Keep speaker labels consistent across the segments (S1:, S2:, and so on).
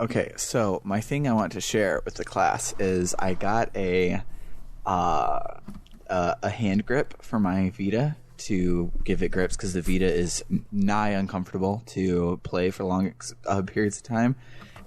S1: Okay, so my thing I want to share with the class is I got a hand grip for my Vita to give it grips because the Vita is nigh uncomfortable to play for long periods of time.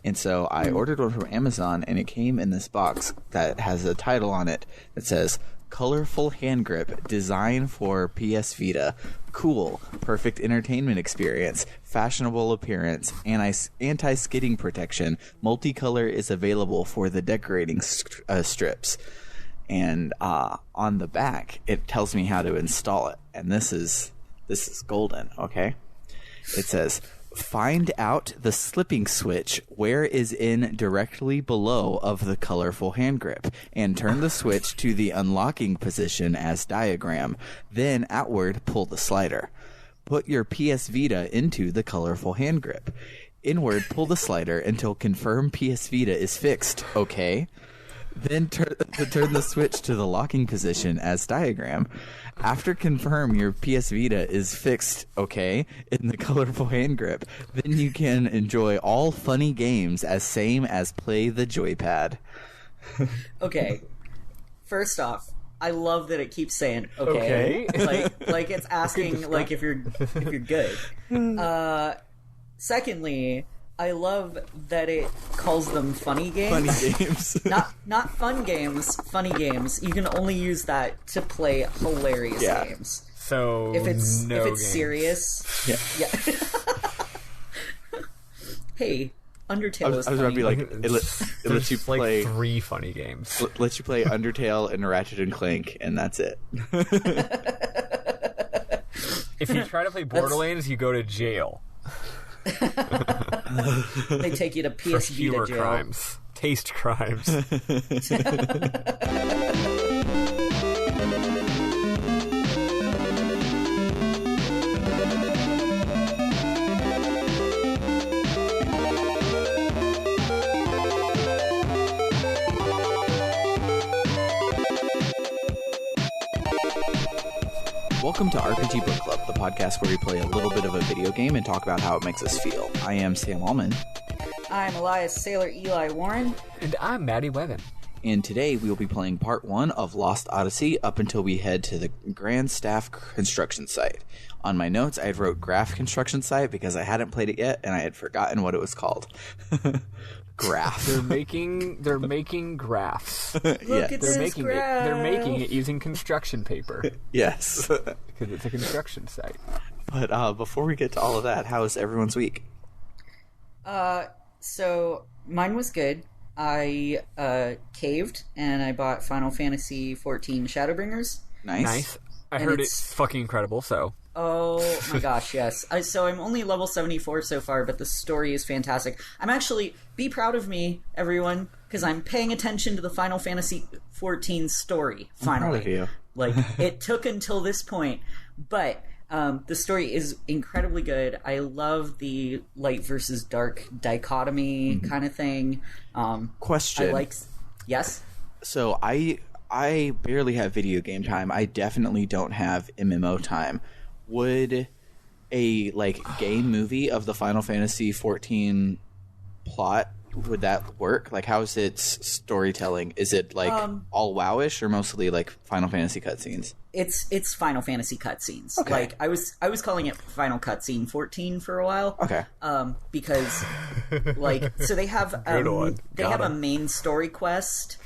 S1: And so I ordered one from Amazon, and it came in this box that has a title on it that says, Colorful Hand Grip, Design for PS Vita. Cool, perfect entertainment experience, fashionable appearance, anti-skidding protection. Multicolor is available for the decorating strips. And on the back, it tells me how to install it. And this is golden, okay? It says, find out the slipping switch where is in directly below of the colorful hand grip, and turn the switch to the unlocking position as diagram. Then outward pull the slider. Put your PS Vita into the colorful hand grip. Inward pull the slider until confirm PS Vita is fixed, okay? Then turn the switch to the locking position as diagram. After confirm your PS Vita is fixed, okay, in the colorful hand grip, then you can enjoy all funny games as same as play the joypad.
S2: Okay. First off, I love that it keeps saying okay. Like it's asking like if you're good. Secondly, I love that it calls them funny games.
S1: Funny games.
S2: not fun games, funny games. You can only use that to play hilarious games.
S3: So
S2: if it's
S3: games.
S2: Serious, yeah. Hey, Undertale
S1: I was about to be like, it lets you play
S3: like 3 funny games.
S1: Lets you play Undertale and Ratchet and Clank, and that's it.
S3: If you try to play Borderlands, you go to jail.
S2: They take you to PS
S3: For
S2: Vita jail.
S3: crimes. Taste crimes.
S1: Welcome to RPG Book Club, the podcast where we play a little bit of a video game and talk about how it makes us feel. I am Sam Allman.
S2: I'm Elias Sailor Eli Warren.
S3: And I'm Maddie Webben.
S1: And today we will be playing part 1 of Lost Odyssey up until we head to the Grand Staff construction site. On my notes, I wrote Graph construction site because I hadn't played it yet and I had forgotten what it was called. Graph.
S3: They're making graphs.
S2: Look at this graph.
S3: They're making it using construction paper.
S1: Yes.
S3: Because it's a construction site.
S1: But before we get to all of that, how was everyone's week?
S2: So mine was good. I caved and I bought Final Fantasy XIV Shadowbringers.
S1: Nice.
S3: I heard it's fucking incredible, so.
S2: Oh my gosh, yes. So I'm only level 74 so far, but the story is fantastic. I'm actually, be proud of me, everyone, because I'm paying attention to the Final Fantasy XIV story, finally.
S1: I'm proud of you.
S2: Like, it took until this point, but the story is incredibly good. I love the light versus dark dichotomy kind of thing.
S1: Question.
S2: Yes?
S1: So I barely have video game time. I definitely don't have MMO time. Would a game movie of the Final Fantasy XIV plot, would that work? Like, how is its storytelling? Is it all WoWish or mostly like Final Fantasy cutscenes?
S2: It's Final Fantasy cutscenes.
S1: Okay.
S2: Like I was calling it Final Cutscene 14 for a while.
S1: Okay.
S2: Because so they have have a main story quest.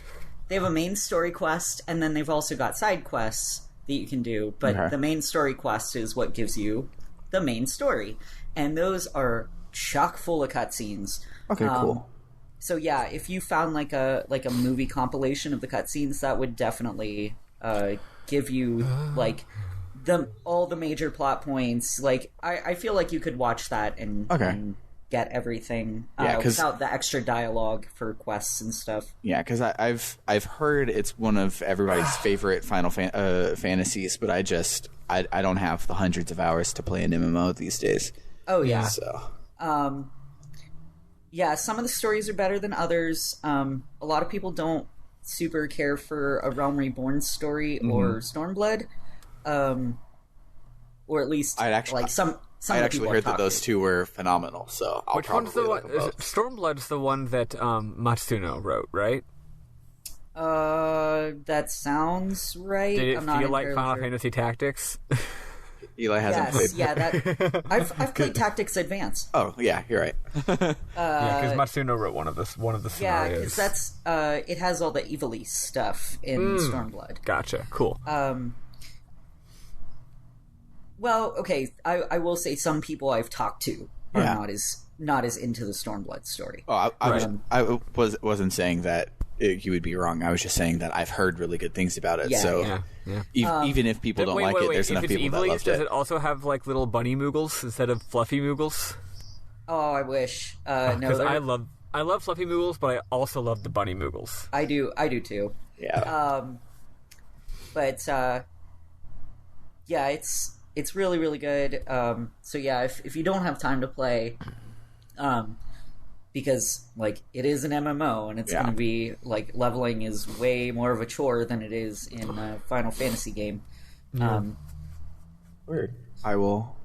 S2: They have a main story quest, and then they've also got side quests that you can do. But the main story quest is what gives you the main story, and those are chock full of cutscenes.
S1: Okay, cool.
S2: So yeah, if you found like a movie compilation of the cutscenes, that would definitely give you all the major plot points. Like I feel like you could watch that and get everything without the extra dialogue for quests and stuff.
S1: Yeah, because I've heard it's one of everybody's favorite Final Fantasies, but I don't have the hundreds of hours to play an MMO these days.
S2: Oh yeah.
S1: So.
S2: Yeah, some of the stories are better than others. A lot of people don't super care for a Realm Reborn story or Stormblood, or at least some
S1: I actually heard that those two were phenomenal. So I'll
S3: Which one's the
S1: probably
S3: one?
S1: like them both.
S3: Stormblood's the one that Matsuno wrote, right?
S2: That sounds right.
S3: Did it
S2: I'm not
S3: feel like
S2: entirely
S3: Final
S2: sure.
S3: Fantasy Tactics?
S1: Eli hasn't played.
S2: Yeah, that I've played Tactics Advance.
S1: Oh yeah, you're right.
S3: Yeah, because Matsuno wrote one of the scenarios.
S2: Yeah, because that's it has all the Evilise stuff in Stormblood.
S3: Gotcha. Cool.
S2: Well, okay, I will say some people I've talked to are
S1: Yeah.
S2: not as into the Stormblood story.
S1: Oh, I wasn't saying that you would be wrong. I was just saying that I've heard really good things about it.
S2: Yeah,
S1: so even if people don't like it, there's
S3: if
S1: enough
S3: it's
S1: people that
S3: Evilise,
S1: loved
S3: does
S1: it.
S3: it also have like little bunny moogles instead of fluffy moogles?
S2: Oh, I wish. No,
S3: Because I love fluffy moogles, but I also love the bunny moogles.
S2: I do too.
S1: Yeah.
S2: But yeah, it's really, really good. So yeah, if you don't have time to play, because like it is an MMO and it's going to be like leveling is way more of a chore than it is in a Final Fantasy game.
S1: Weird. I will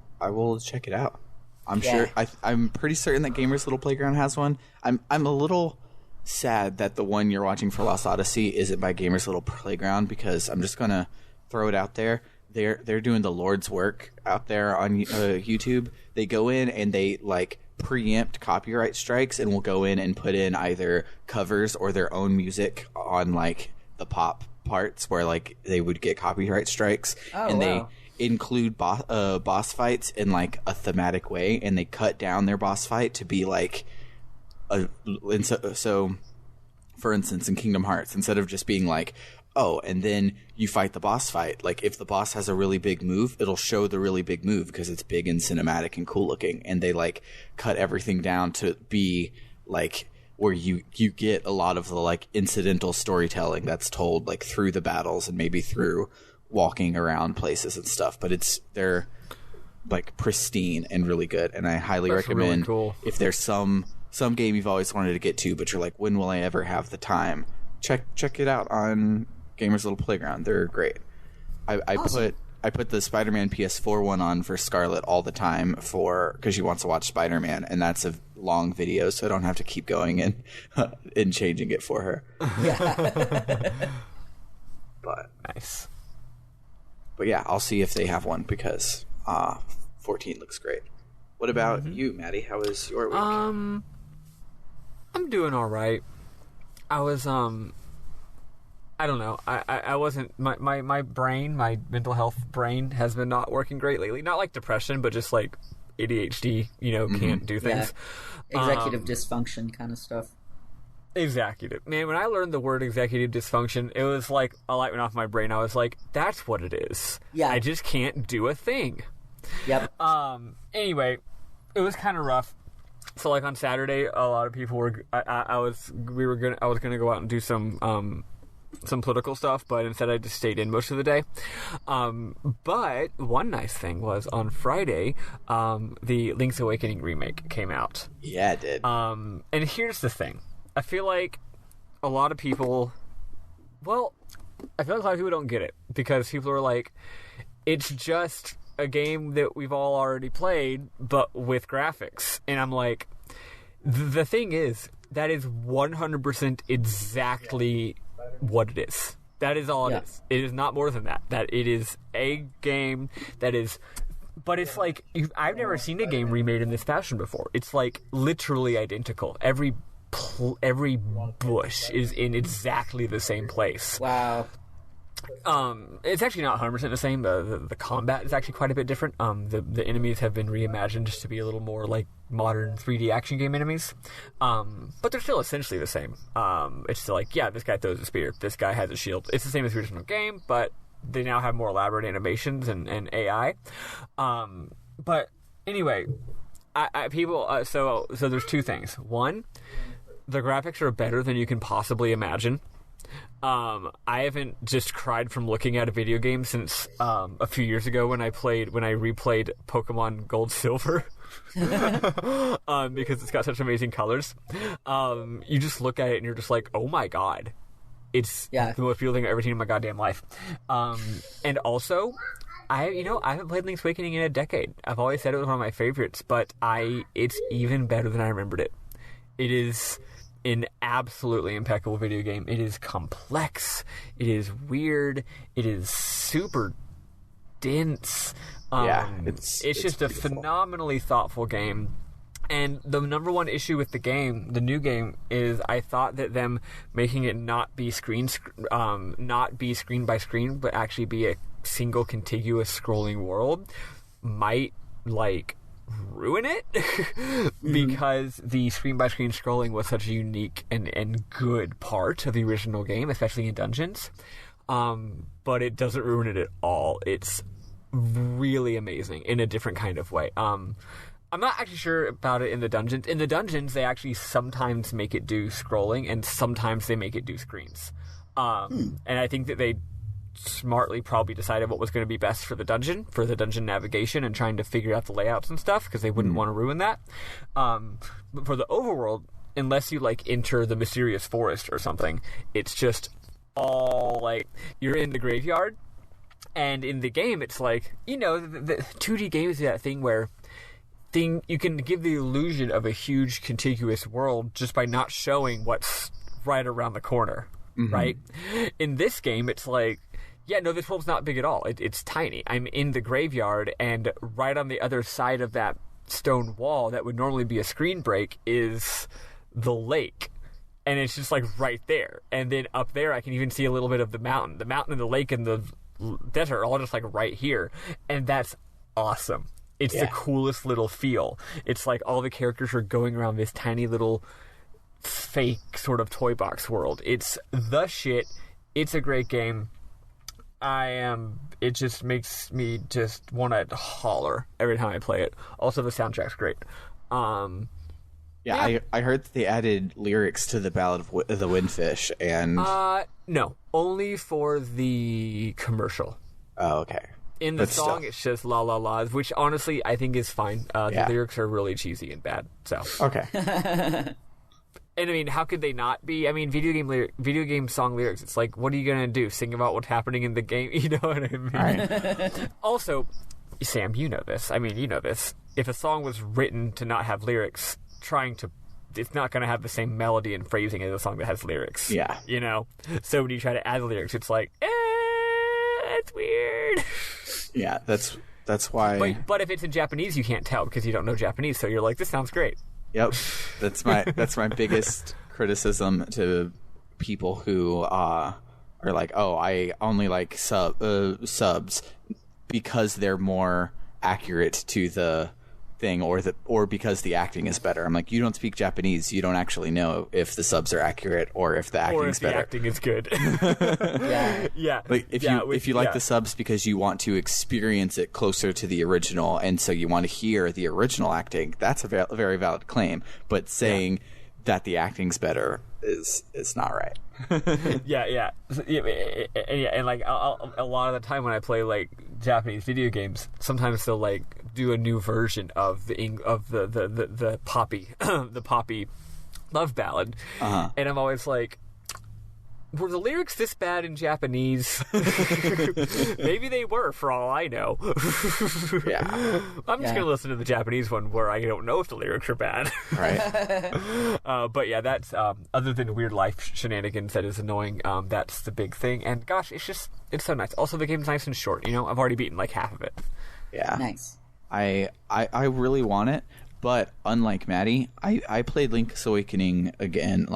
S1: check it out. I'm sure. I'm pretty certain that Gamers Little Playground has one. I'm a little sad that the one you're watching for Lost Odyssey isn't by Gamers Little Playground, because I'm just gonna throw it out there. They're doing the Lord's work out there on YouTube. They go in and they like preempt copyright strikes and will go in and put in either covers or their own music on like the pop parts where like they would get copyright strikes. They include boss fights in like a thematic way, and they cut down their boss fight to be like so for instance in Kingdom Hearts, instead of just being like, oh, and then you fight the boss fight, like if the boss has a really big move, it'll show the really big move because it's big and cinematic and cool looking, and they like cut everything down to be like where you get a lot of the like incidental storytelling that's told like through the battles and maybe through walking around places and stuff, but they're like pristine and really good, and I highly recommend
S3: really cool.
S1: If there's some game you've always wanted to get to but you're like, when will I ever have the time, check it out on Gamers Little Playground. They're great. I put the Spider-Man PS4 one on for Scarlett all the time because she wants to watch Spider-Man, and that's a long video, so I don't have to keep going and changing it for her.
S2: Yeah.
S1: But
S3: Nice.
S1: But yeah, I'll see if they have one because 14 looks great. What about you, Maddie? How was your week?
S3: I'm doing all right. I was I don't know. I wasn't my brain, my mental health brain has been not working great lately. Not like depression, but just like ADHD, can't do things.
S2: Yeah. Executive dysfunction kind of stuff.
S3: Executive. Man, when I learned the word executive dysfunction, it was like a light went off my brain. I was like, that's what it is.
S2: Yeah.
S3: I just can't do a thing.
S2: Yep.
S3: Anyway, it was kind of rough. So like on Saturday, a lot of people were I was going to go out and do some political stuff, but instead I just stayed in most of the day. But one nice thing was on Friday, the Link's Awakening remake came out.
S1: Yeah, it did.
S3: And here's the thing. I feel like a lot of people don't get it, because people are like, it's just a game that we've all already played, but with graphics. And I'm like, the thing is, that is 100% exactly what it is. That is all it is. It is not more than that. That it is a game that is... But it's like, I've never seen a game remade in this fashion before. It's like literally identical. Every bush is in exactly the same place.
S2: Wow.
S3: It's actually not 100% the same. The combat is actually quite a bit different. The enemies have been reimagined just to be a little more like modern 3D action game enemies. But they're still essentially the same. It's still like, yeah, this guy throws a spear, this guy has a shield. It's the same as the original game, but they now have more elaborate animations and AI. But anyway, so there's two things. One, the graphics are better than you can possibly imagine. I haven't just cried from looking at a video game since a few years ago when I replayed Pokemon Gold Silver. Because it's got such amazing colors. You just look at it and you're just like, oh my god. It's the most beautiful thing I've ever seen in my goddamn life. And also, I haven't played Link's Awakening in a decade. I've always said it was one of my favorites, but it's even better than I remembered it. It is an absolutely impeccable video game. It is complex. It is weird. It is super dense. It's just a phenomenally thoughtful game. And the number one issue with the new game, is I thought that them making it not be screen by screen, but actually be a single contiguous scrolling world, might ruin it because the screen by screen scrolling was such a unique and good part of the original game, especially in dungeons. But it doesn't ruin it at all. It's really amazing in a different kind of way. I'm not actually sure about it in the dungeons. In the dungeons, they actually sometimes make it do scrolling, and sometimes they make it do screens. And I think that they smartly probably decided what was going to be best for the dungeon navigation and trying to figure out the layouts and stuff, because they wouldn't want to ruin that. But for the overworld, unless you enter the mysterious forest or something, it's just all you're in the graveyard. And in the game, it's the 2D game is that thing where you can give the illusion of a huge contiguous world just by not showing what's right around the corner, right? In this game, it's this world's not big at all. It's tiny. I'm in the graveyard, and right on the other side of that stone wall that would normally be a screen break is the lake. And it's just right there. And then up there, I can even see a little bit of the mountain. The mountain and the lake and the desert are all just right here. And that's awesome. It's the coolest little feel. It's all the characters are going around this tiny little fake sort of toy box world. It's the shit. It's a great game. It just makes me just want to holler every time I play it. Also, the soundtrack's great.
S1: I heard that they added lyrics to the Ballad of the Windfish, and...
S3: No, only for the commercial.
S1: Oh, okay.
S3: In the song, it's just la la la's, which honestly I think is fine. The lyrics are really cheesy and bad. So
S1: okay.
S3: And I mean, how could they not be? I mean, video game song lyrics. It's what are you gonna do? Sing about what's happening in the game? You know what I mean?
S1: Right.
S3: Also, Sam, you know this. I mean, you know this. If a song was written to not have lyrics, it's not going to have the same melody and phrasing as a song that has lyrics.
S1: Yeah.
S3: You know? So when you try to add lyrics, it's it's weird.
S1: Yeah, that's why...
S3: But if it's in Japanese, you can't tell because you don't know Japanese, so you're this sounds great.
S1: Yep. That's my biggest criticism to people who are I only like subs because they're more accurate to the thing or because the acting is better. I'm you don't speak Japanese, you don't actually know if the subs are accurate or if the acting's better.
S3: The acting is good. Yeah.
S1: If you like the subs because you want to experience it closer to the original, and so you want to hear the original acting, that's a very valid claim. But saying that the acting's better is not right.
S3: Yeah. And a lot of the time when I play Japanese video games, sometimes they'll do a new version of the poppy the poppy love ballad, and I'm always were the lyrics this bad in Japanese? Maybe they were, for all I know.
S1: Yeah.
S3: I'm just going to listen to the Japanese one where I don't know if the lyrics are bad.
S1: Right.
S3: But yeah, that's, other than weird life shenanigans that is annoying, that's the big thing. And gosh, it's so nice. Also, the game's nice and short, I've already beaten half of it.
S1: Yeah.
S2: Nice.
S1: I really want it, but unlike Maddie, I played Link's Awakening again,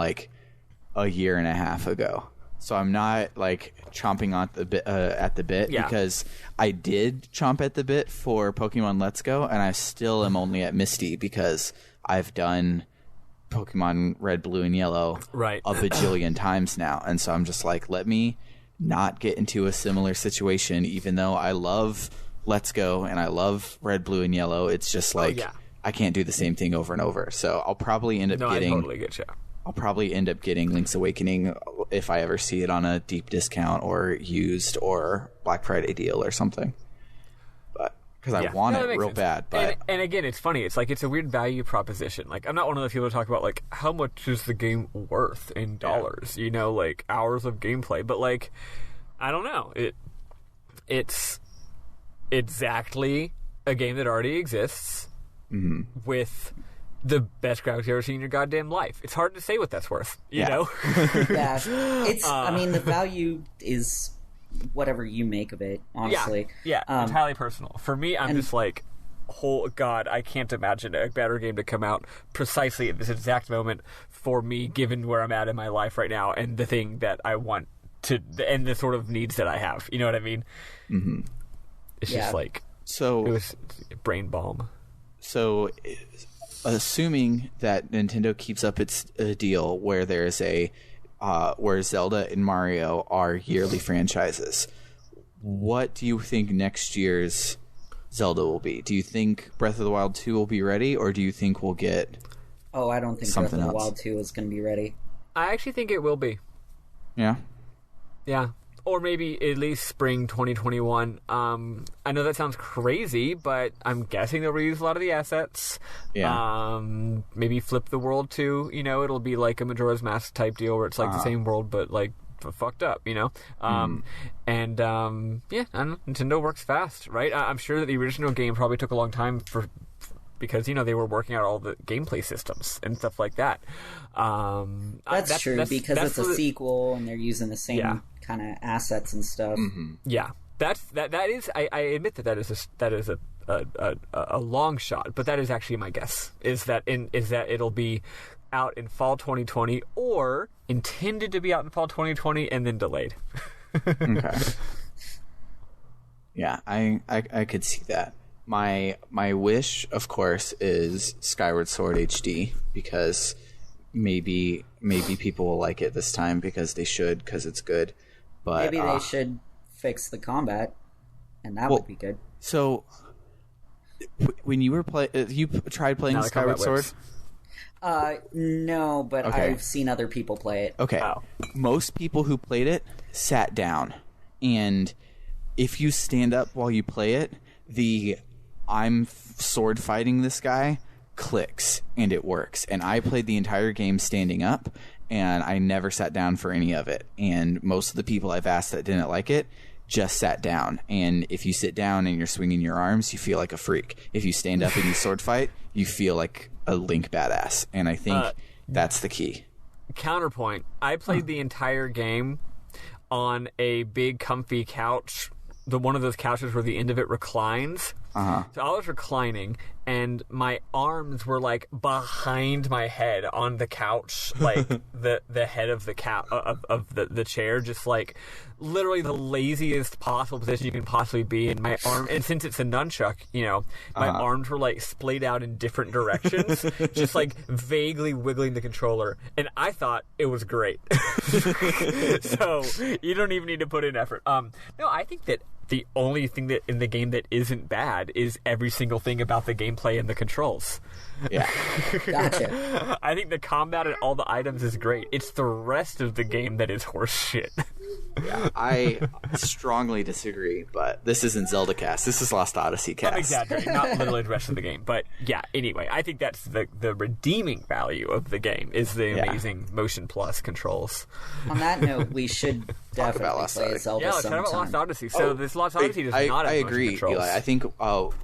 S1: a year and a half ago, so I'm not chomping at the bit because I did chomp at the bit for Pokemon Let's Go, and I still am only at Misty because I've done Pokemon Red, Blue, and Yellow a bajillion times now, and so I'm just let me not get into a similar situation. Even though I love Let's Go and I love Red, Blue, and Yellow, it's just I can't do the same thing over and over. So I'll probably end up getting.
S3: I totally get you.
S1: I'll probably end up getting Link's Awakening if I ever see it on a deep discount or used or Black Friday deal or something. But because I want it real bad. But
S3: and again, it's funny. It's it's a weird value proposition. I'm not one of those people who talk about how much is the game worth in dollars. Hours of gameplay. But I don't know. It's exactly a game that already exists with the best graphics you've ever seen in your goddamn life. It's hard to say what that's worth, you know?
S2: Yeah. It's, I mean, the value is whatever you make of it, honestly.
S3: Yeah, entirely personal. For me, I'm just like, oh God, I can't imagine a better game to come out precisely at this exact moment for me, given where I'm at in my life right now and the thing that I want to, and the sort of needs that I have. You know what I mean? Mm-hmm. It's just like,
S1: so
S3: it was brain balm.
S1: So, assuming that Nintendo keeps up its deal where there's where Zelda and Mario are yearly franchises, what do you think next year's Zelda will be? Do you think Breath of the Wild 2 will be ready, or do you think we'll get
S2: I don't think Breath of the Wild 2 is going to be ready.
S3: I actually think it will be.
S1: Yeah?
S3: Yeah. Or maybe at least spring 2021. I know that sounds crazy, but I'm guessing they'll reuse a lot of the assets.
S1: Yeah.
S3: Maybe flip the world too. You know, it'll be like a Majora's Mask type deal where it's like the same world, but like fucked up, you know? Yeah, I don't know. Nintendo works fast, right? I'm sure that the original game probably took a long time because, you know, they were working out all the gameplay systems and stuff like that.
S2: That's true, because it's a sequel and they're using the same kind of assets and stuff.
S1: Mm-hmm.
S3: Yeah, that is. I admit that is a long shot, but that is actually my guess. Is that it'll be out in fall 2020 or intended to be out in fall 2020 and then delayed.
S1: Okay. Yeah, I could see that. My wish, of course, is Skyward Sword HD, because maybe people will like it this time because it's good. But
S2: maybe they should fix the combat, and that would be good.
S1: So, when you were you tried playing Skyward Sword?
S2: No, but
S1: okay.
S2: I've seen other people play it.
S1: Okay.
S3: Oh.
S1: Most people who played it sat down, and if you stand up while you play it, the I'm sword fighting this guy clicks and it works. And I played the entire game standing up, and I never sat down for any of it. And most of the people I've asked that didn't like it just sat down. And if you sit down and you're swinging your arms, you feel like a freak. If you stand up and you sword fight, you feel like a Link badass. And I think that's the key.
S3: Counterpoint, I played the entire game on a big comfy couch, one of those couches where the end of it reclines. So I was reclining, and my arms were like behind my head on the couch, like the head of the of the chair, just like literally the laziest possible position you can possibly be in. My arm, and since it's a nunchuck, you know, my arms were like splayed out in different directions, just like vaguely wiggling the controller, and I thought it was great. So you don't even need to put in effort. No, I think that the only thing that in the game that isn't bad is every single thing about the gameplay and the controls.
S1: Yeah.
S2: Gotcha.
S3: I think the combat and all the items is great. It's the rest of the game that is horse shit.
S1: Yeah, I strongly disagree, but this isn't Zelda Cast. This is Lost Odyssey Cast.
S3: I'm exaggerating, not literally the rest of the game. But yeah, anyway, I think that's the redeeming value of the game is the amazing Motion Plus controls.
S2: On that note, we should definitely play a Zelda
S3: let's talk about Lost Odyssey. So this Lost Odyssey does not have motion
S1: agree,
S3: controls.
S1: Eli. I think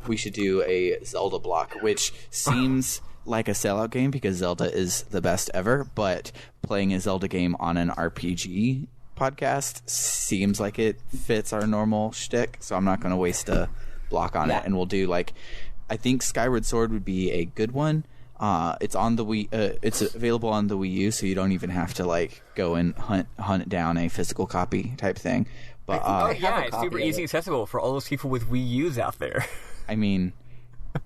S1: we should do a Zelda block, which seems like a sellout game because Zelda is the best ever, but playing a Zelda game on an RPG podcast seems like it fits our normal shtick, so I'm not going to waste a block on it. And we'll do I think Skyward Sword would be a good one. It's on the Wii. It's available on the Wii U, so you don't even have to go and hunt down a physical copy type thing. But
S3: it's super easy accessible for all those people with Wii U's out there.
S1: I mean,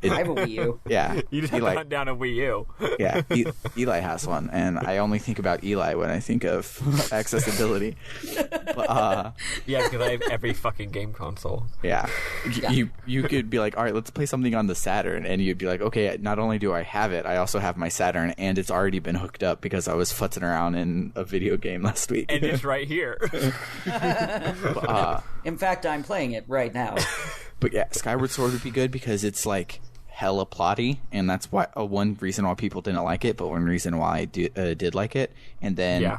S2: I have a Wii U.
S1: Yeah,
S3: you just have to hunt down a Wii U.
S1: Yeah, Eli has one, and I only think about Eli when I think of accessibility. But,
S3: yeah, because I have every fucking game console.
S1: Yeah. You could be like, all right, let's play something on the Saturn, and you'd be like, okay, not only do I have it, I also have my Saturn, and it's already been hooked up because I was futzing around in a video game last week.
S3: And it's right here.
S2: In fact, I'm playing it right now.
S1: But yeah, Skyward Sword would be good because it's hella plotty, and that's why one reason why people didn't like it, but one reason why I did like it. And then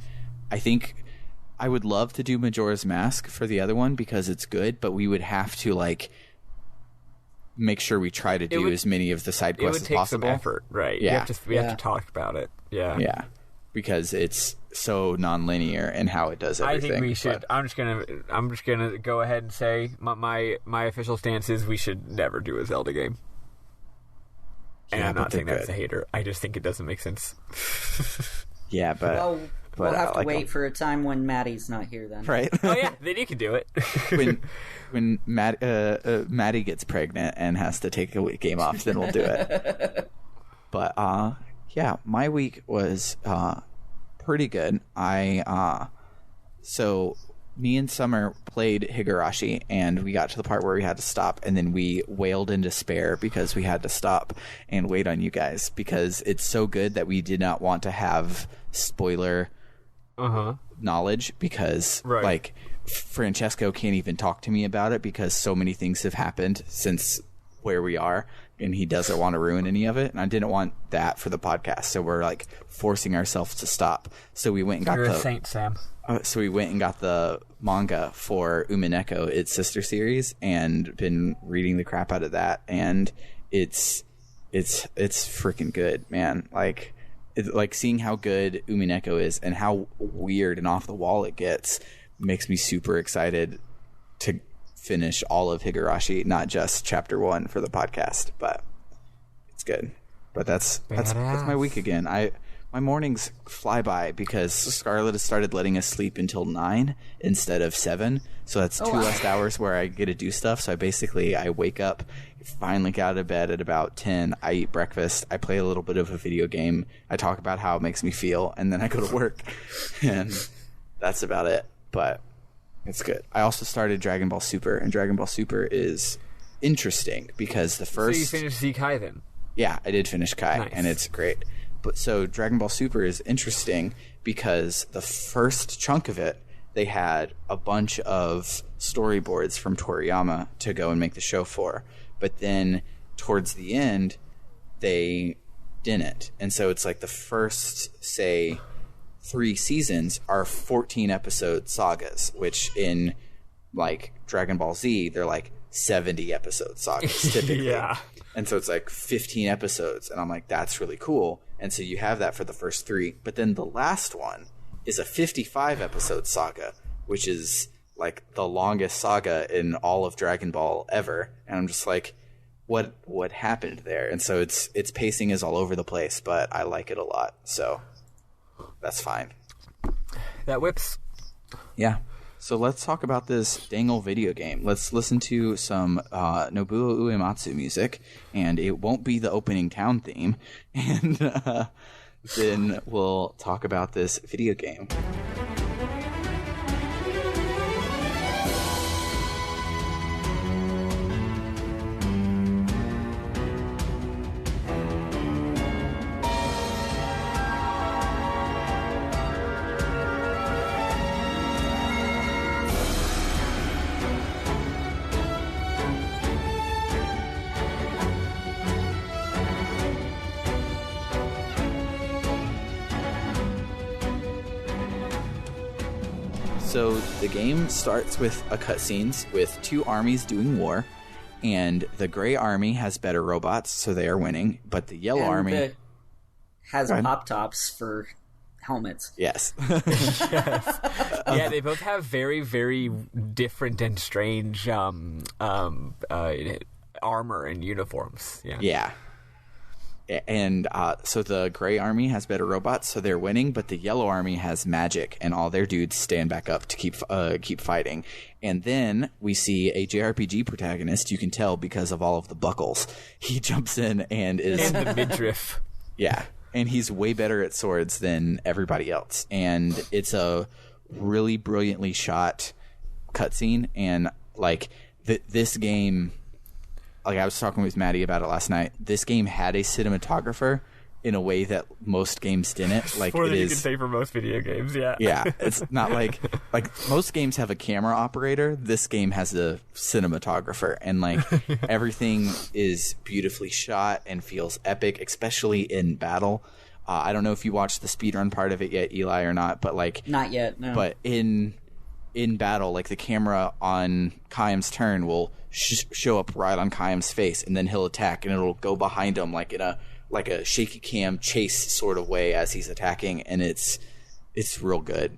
S1: I think I would love to do Majora's Mask for the other one because it's good, but we would have to make sure we try to do as many of the side quests as possible.
S3: It would take some effort, right?
S1: Yeah.
S3: We have to talk about it. Yeah.
S1: Yeah. Because it's so non-linear in how it does everything.
S3: I think we should. I'm just gonna go ahead and say my official stance is we should never do a Zelda game. And I'm not saying that as a hater. I just think it doesn't make sense.
S1: Yeah, but
S2: well, we'll have to wait for a time when Maddie's not here then.
S1: Right.
S3: Oh yeah, then you can do it.
S1: when Maddie gets pregnant and has to take a game off, then we'll do it. But yeah, my week was pretty good. So me and Summer played Higurashi, and we got to the part where we had to stop, and then we wailed in despair because we had to stop and wait on you guys because it's so good that we did not want to have spoiler knowledge because like Francesco can't even talk to me about it because so many things have happened since where we are, and he doesn't want to ruin any of it, and I didn't want that for the podcast, so we're like forcing ourselves to stop. So we went and got
S3: You're a saint, Sam.
S1: So we went and got the manga for Umineko, its sister series, and been reading the crap out of that, and it's freaking good, man. Like seeing how good Umineko is and how weird and off the wall it gets makes me super excited to finish all of Higurashi, not just chapter 1 for the podcast, but it's good. But that's my week again. My mornings fly by because Scarlett has started letting us sleep until 9 instead of 7, so that's 2 less hours where I get to do stuff. So I wake up, finally get out of bed at about 10, I eat breakfast, I play a little bit of a video game, I talk about how it makes me feel, and then I go to work, and that's about it. But it's good. I also started Dragon Ball Super, and Dragon Ball Super is interesting because the first...
S3: So you finished Z Kai then?
S1: Yeah, I did finish Kai,
S3: nice.
S1: And it's great. But so Dragon Ball Super is interesting because the first chunk of it, they had a bunch of storyboards from Toriyama to go and make the show for. But then towards the end, they didn't. And so it's like the first, say, 3 seasons are 14 episode sagas, which in like Dragon Ball Z, they're like 70 episode sagas typically.
S3: Yeah.
S1: And so it's like 15 episodes, and I'm like, that's really cool. And so you have that for the first 3, but then the last one is a 55 episode saga, which is like the longest saga in all of Dragon Ball ever. And I'm just like, what happened there? And so its pacing is all over the place, but I like it a lot, so that's fine.
S3: That whips.
S1: Yeah. So let's talk about this dang old video game. Let's listen to some Nobuo Uematsu music, and it won't be the opening town theme, and then we'll talk about this video game. So the game starts with a cutscenes with 2 armies doing war, and the Gray Army has better robots, so they are winning, but the Yellow Army
S2: has pop-tops for helmets.
S1: Yes.
S3: Yeah, they both have very, very different and strange armor and uniforms.
S1: Yeah. And so the Gray Army has better robots, so they're winning, but the Yellow Army has magic, and all their dudes stand back up to keep fighting. And then we see a JRPG protagonist. You can tell because of all of the buckles. He jumps in and is...
S3: And the midriff.
S1: Yeah, and he's way better at swords than everybody else. And it's a really brilliantly shot cutscene, and like this game... Like I was talking with Maddie about it last night. This game had a cinematographer in a way that most games didn't. Like
S3: More
S1: it
S3: than
S1: is,
S3: you can say for most video games, yeah.
S1: Yeah, it's not like most games have a camera operator. This game has a cinematographer, and like everything is beautifully shot and feels epic, especially in battle. I don't know if you watched the speedrun part of it yet, Eli, or not, but like
S2: not yet. No.
S1: But in in battle, like the camera on Kayam's turn will show up right on Kayam's face, and then he'll attack, and it'll go behind him like in a shaky cam chase sort of way as he's attacking, and it's real good.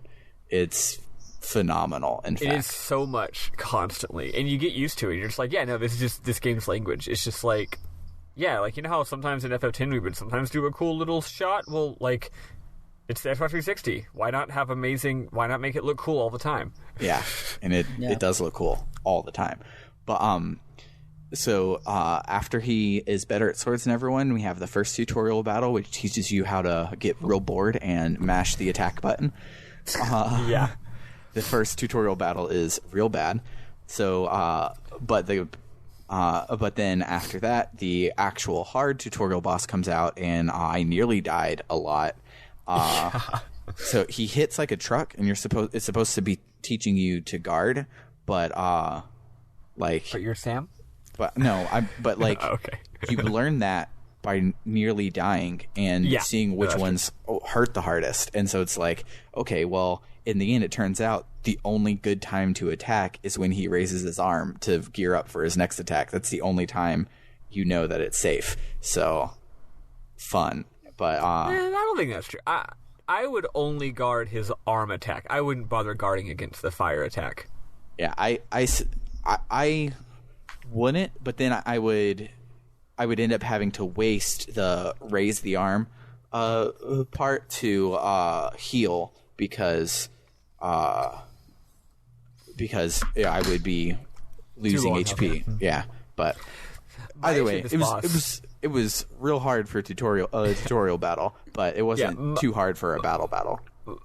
S1: It's phenomenal. In fact,
S3: it is so much constantly, and you get used to it. You're just like, yeah, no, this is just this game's language. It's just like, yeah, like, you know how sometimes in FF10 we would sometimes do a cool little shot? Well, like, it's the Xbox 360. Why not make it look cool all the time?
S1: Yeah, and it does look cool all the time. But so after he is better at swords than everyone, we have the first tutorial battle, which teaches you how to get real bored and mash the attack button.
S3: Yeah.
S1: The first tutorial battle is real bad. So, but then after that, the actual hard tutorial boss comes out, and I nearly died a lot. So he hits like a truck, and it's supposed to be teaching you to guard, but
S3: But you're Sam?
S1: But no,
S3: Okay.
S1: you learn that by nearly dying and seeing which ones hurt the hardest. And so it's like, okay, well, in the end, it turns out the only good time to attack is when he raises his arm to gear up for his next attack. That's the only time you know that it's safe. So fun. But
S3: I don't think that's true. I would only guard his arm attack. I wouldn't bother guarding against the fire attack.
S1: Yeah, I wouldn't, but then I would end up having to waste the raise the arm part to heal because I would be losing HP.
S3: Okay.
S1: Yeah, but either way, it was real hard for tutorial battle, but it wasn't too hard for a battle.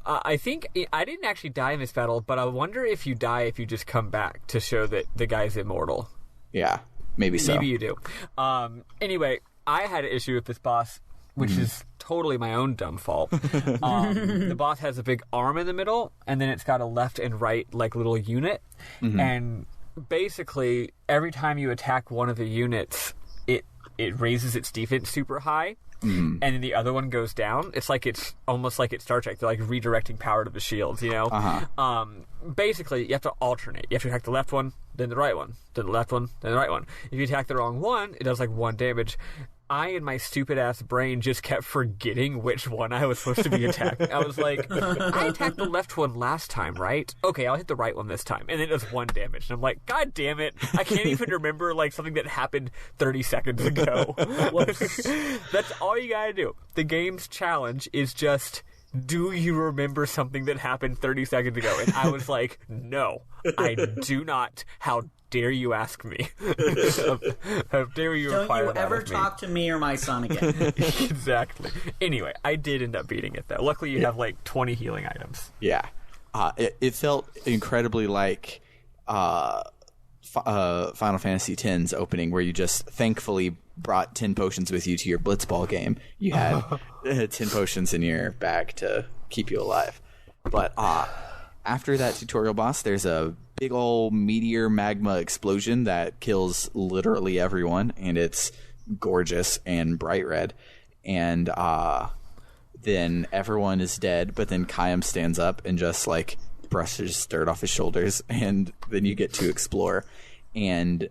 S3: I think I didn't actually die in this battle, but I wonder if you die if you just come back to show that the guy's immortal.
S1: Yeah, maybe so.
S3: Maybe you do. Anyway, I had an issue with this boss, which is totally my own dumb fault. The boss has a big arm in the middle, and then it's got a left and right like little unit, and basically every time you attack one of the units, it raises its defense super high. And then the other one goes down. It's almost like it's Star Trek. They're like redirecting power to the shields, you know? Basically, you have to alternate. You have to attack the left one, then the right one, then the left one, then the right one. If you attack the wrong one, it does like 1 damage. I, in my stupid-ass brain, just kept forgetting which one I was supposed to be attacking. I was like, I attacked the left one last time, right? Okay, I'll hit the right one this time. And then it does 1 damage. And I'm like, God damn it. I can't even remember like something that happened 30 seconds ago. That's all you gotta do. The game's challenge is just, do you remember something that happened 30 seconds ago? And I was like, no, I do not. How dare you ask me? How dare you require that of me?
S2: Don't you ever talk to me or my son again.
S3: Exactly. Anyway, I did end up beating it, though. Luckily, you have like 20 healing items.
S1: Yeah. It felt incredibly like Final Fantasy X's opening, where you just thankfully brought 10 potions with you to your Blitzball game. You had 10 potions in your bag to keep you alive. But after that tutorial boss, there's a big old meteor magma explosion that kills literally everyone, and it's gorgeous and bright red. And then everyone is dead, but then Kayam stands up and just like brushes dirt off his shoulders, and then you get to explore. And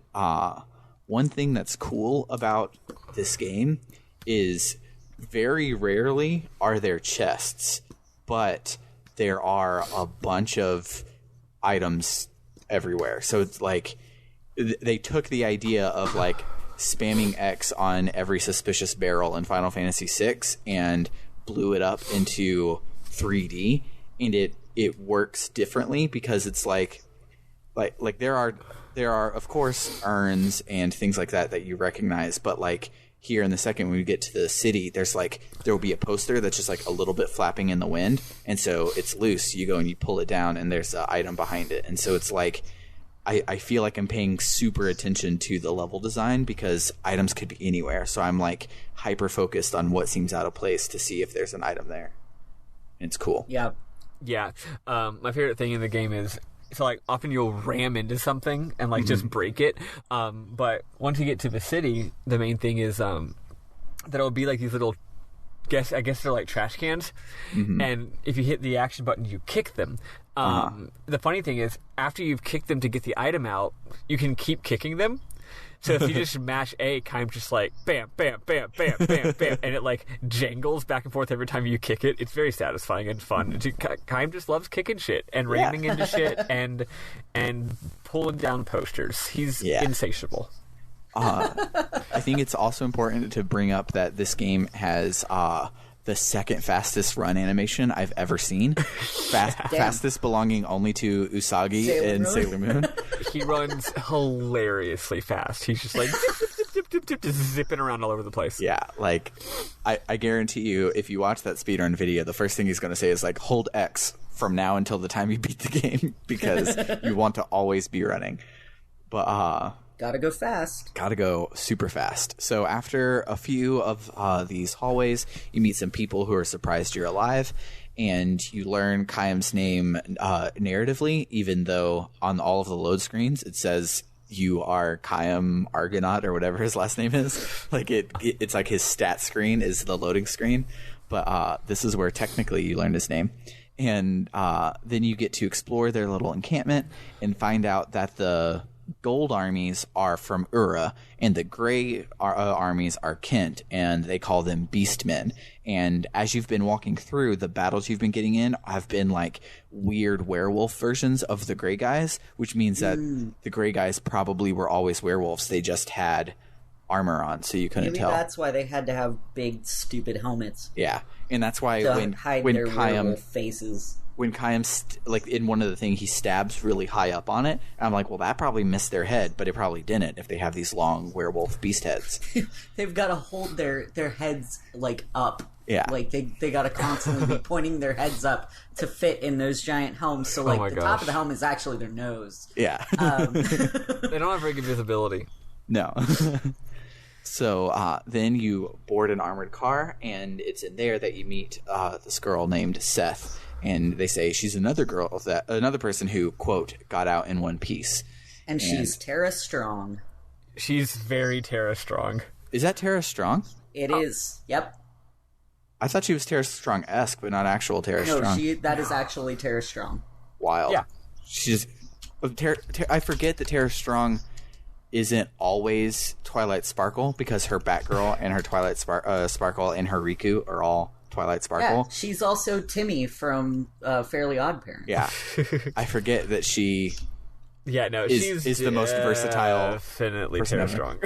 S1: one thing that's cool about this game is very rarely are there chests, but there are a bunch of items everywhere. So it's like they took the idea of like spamming X on every suspicious barrel in Final Fantasy VI and blew it up into 3D, and it works differently because it's like there are of course urns and things like that you recognize, but like here in the second, when we get to the city, there will be a poster that's just like a little bit flapping in the wind, and so it's loose. You go and you pull it down, and there's an item behind it, and so it's like I feel like I'm paying super attention to the level design because items could be anywhere. So I'm like hyper focused on what seems out of place to see if there's an item there. And it's cool.
S2: Yeah.
S3: Yeah. My favorite thing in the game is, so like often you'll ram into something and like just break it. But once you get to the city, the main thing is that it'll be like these little I guess they're like trash cans, and if you hit the action button, you kick them. The funny thing is, after you've kicked them to get the item out, you can keep kicking them. So if you just mash A, Kaim just like bam, bam, bam, bam, bam, bam, and it like jangles back and forth every time you kick it. It's very satisfying and fun. Kaim just loves kicking shit and ramming into shit and pulling down posters. He's insatiable.
S1: I think it's also important to bring up that this game has the second fastest run animation I've ever seen. Fastest belonging only to Usagi in Sailor Moon.
S3: He runs hilariously fast. He's just like zip, zip, zip, zip, zipping around all over the place.
S1: Yeah, like I guarantee you, if you watch that speedrun video, the first thing he's going to say is like, hold X from now until the time you beat the game, because you want to always be running. But
S2: gotta go fast.
S1: Gotta go super fast. So after a few of these hallways, you meet some people who are surprised you're alive, and you learn Kaim's name narratively, even though on all of the load screens it says you are Kaim Argonaut or whatever his last name is. Like it's like his stat screen is the loading screen, but this is where technically you learn his name. And then you get to explore their little encampment and find out that the gold armies are from Ura, and the gray armies are Kent, and they call them Beastmen. And as you've been walking through, the battles you've been getting in have been like weird werewolf versions of the gray guys, which means that the gray guys probably were always werewolves. They just had armor on, so you couldn't tell.
S2: Maybe that's why they had to have big, stupid helmets.
S1: Yeah, and that's why
S2: to hide their werewolf faces.
S1: When Kaim, like in one of the things, he stabs really high up on it. And I'm like, well, that probably missed their head, but it probably didn't if they have these long werewolf beast heads.
S2: They've got to hold their heads like up.
S1: Yeah.
S2: Like they got to constantly be pointing their heads up to fit in those giant helms. So like the top of the helm is actually their nose.
S1: Yeah.
S3: They don't have very good visibility.
S1: No. So then you board an armored car, and it's in there that you meet this girl named Seth. And they say she's another person who, quote, got out in one piece.
S2: And she's Tara Strong.
S3: She's very Tara Strong.
S1: Is that Tara Strong?
S2: It is. Yep.
S1: I thought she was Tara Strong-esque, but not actual Tara Strong.
S2: No, that is actually Tara Strong.
S1: Wild.
S3: Yeah.
S1: She's I forget that Tara Strong isn't always Twilight Sparkle, because her Batgirl and her Twilight Sparkle and her Riku are all Twilight Sparkle.
S2: Yeah, she's also Timmy from Fairly Odd Parents.
S1: Yeah. I forget that she is the most versatile.
S3: Definitely Tara Strong.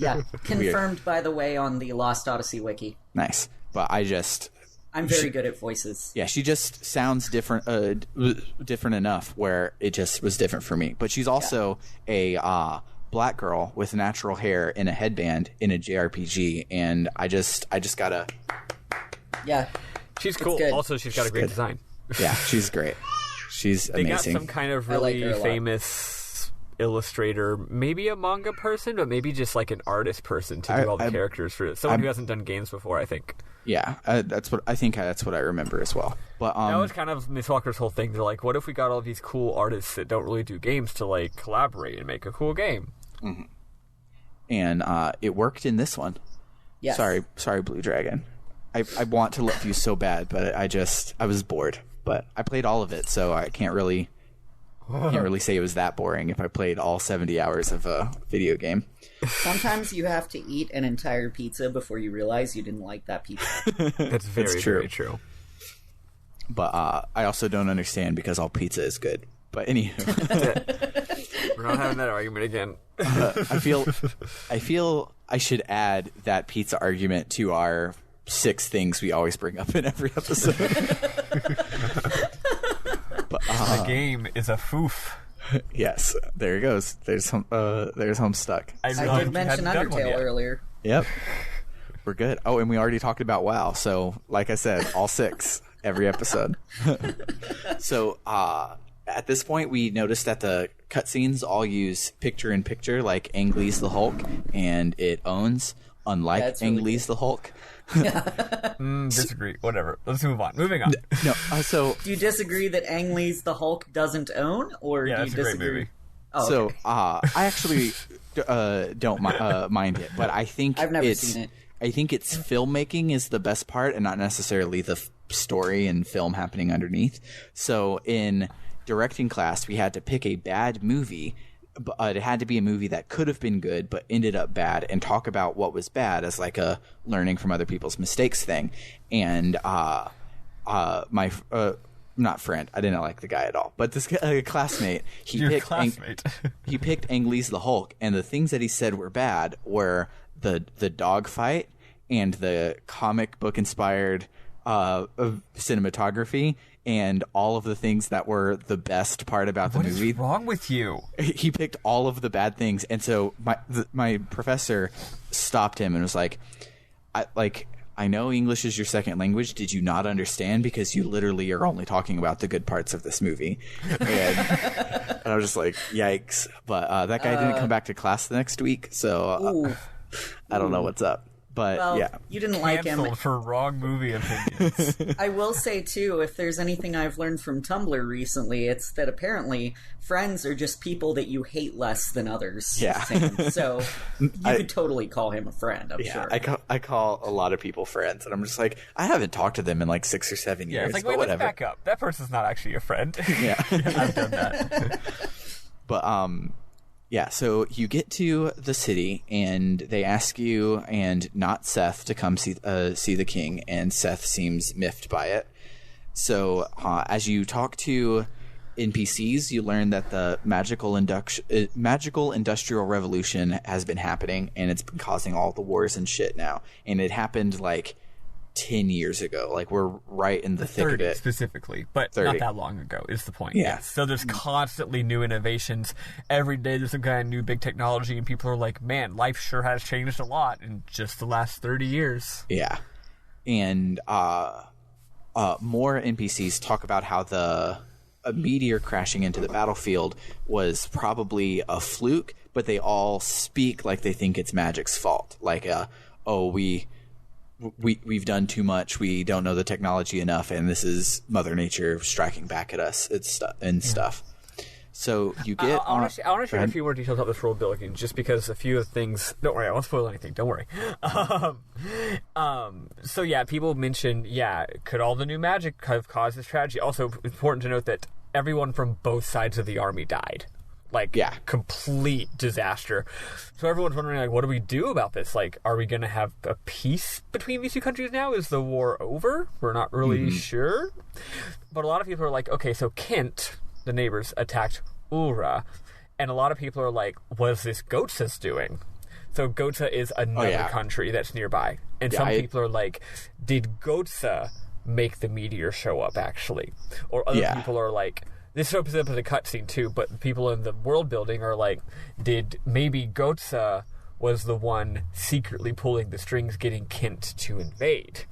S2: Yeah, confirmed, by the way, on the Lost Odyssey wiki.
S1: Nice. But
S2: I'm very good at voices.
S1: Yeah, she just sounds different enough where it just was different for me. But she's also a black girl with natural hair and a headband in a JRPG, and I just gotta...
S2: Yeah.
S3: She's cool. Also, she's got a great design.
S1: Yeah, she's great. She's amazing.
S3: They got some kind of really famous illustrator, maybe a manga person, but maybe just like an artist person to do all the characters for it. Someone who hasn't done games before, I think.
S1: Yeah, that's what I remember as well. But
S3: that was kind of Miss Walker's whole thing. They're like, what if we got all these cool artists that don't really do games to like collaborate and make a cool game?
S1: Mm-hmm. And it worked in this one.
S2: Yes.
S1: Sorry, Blue Dragon. I want to love you so bad, but I was bored. But I played all of it, so I can't really say it was that boring if I played all 70 hours of a video game.
S2: Sometimes you have to eat an entire pizza before you realize you didn't like that pizza.
S3: That's very true.
S1: But I also don't understand because all pizza is good. But anywho.
S3: We're not having that argument again.
S1: I feel I should add that pizza argument to our 6 things we always bring up in every episode. But,
S3: the game is a foof.
S1: Yes, there it goes. There's Homestuck.
S2: I did mention Undertale earlier.
S1: Yep, we're good. Oh, and we already talked about WoW. So, like I said, all 6 every episode. So, at this point, we noticed that the cutscenes all use picture-in-picture, like Ang Lee's the Hulk, and it owns, unlike Ang Lee's the Hulk.
S3: Disagree. Whatever. Let's move on. Moving on.
S1: No. So,
S2: do you disagree that Ang Lee's the Hulk doesn't own, or do you disagree?
S3: Great movie.
S2: Oh,
S1: so,
S2: okay.
S1: I actually don't mind it, but I think
S2: I've never seen it.
S1: I think its filmmaking is the best part and not necessarily the story and film happening underneath. So in directing class, we had to pick a bad movie. But it had to be a movie that could have been good but ended up bad, and talk about what was bad as like a learning from other people's mistakes thing. And my not friend, I didn't like the guy at all, but this classmate, he picked Ang Lee's The Hulk, and the things that he said were bad were the dog fight and the comic book inspired cinematography and all of the things that were the best part about the movie.
S3: What is wrong with you?
S1: He picked all of the bad things, and so my professor stopped him and was like, I know English is your second language. Did you not understand? Because you literally are only talking about the good parts of this movie. And I was just like, yikes. But that guy didn't come back to class the next week, so I don't know what's up. But
S2: well,
S1: yeah,
S2: you didn't like him
S3: for wrong movie opinions.
S2: I will say too, if there's anything I've learned from Tumblr recently, it's that apparently friends are just people that you hate less than others.
S1: Yeah.
S2: So you could totally call him a friend. I'm sure.
S1: I call a lot of people friends, and I'm just like, I haven't talked to them in like 6 or 7 years.
S3: It's like,
S1: but
S3: wait,
S1: whatever.
S3: let's back up. That person's not actually a friend.
S1: Yeah.
S3: I've done that.
S1: But yeah, so you get to the city, and they ask you and not Seth to come see the king, and Seth seems miffed by it. So as you talk to NPCs, you learn that the magical industrial revolution has been happening, and it's been causing all the wars and shit now. And it happened like 10 years ago. Like, we're right in the thick of it.
S3: Specifically, but
S1: 30.
S3: not that long ago is the point.
S1: Yeah.
S3: Yes. So there's constantly new innovations. Every day there's some kind of new big technology, and people are like, man, life sure has changed a lot in just the last 30 years.
S1: Yeah. And more NPCs talk about how a meteor crashing into the battlefield was probably a fluke, but they all speak like they think it's Magic's fault. Like, we've done too much, we don't know the technology enough, and this is Mother Nature striking back at us stuff. So you get
S3: I want to share a few more details about this world building, just because a few of things, don't worry, I won't spoil anything, don't worry. So yeah, people mentioned, could all the new magic have caused this tragedy? Also important to note that everyone from both sides of the army died. Complete disaster. So everyone's wondering, like, what do we do about this? Like, are we going to have a peace between these two countries now? Is the war over? We're not really sure. But a lot of people are like, okay, so Kent, the neighbors, attacked Ulra. And a lot of people are like, what is this Gotza's doing? So Gotza is another country that's nearby. And some people are like, did Gotza make the meteor show up, actually? Or other people are like, this shows up as a cutscene too, but the people in the world building are like, did maybe Gotza was the one secretly pulling the strings getting Kent to invade?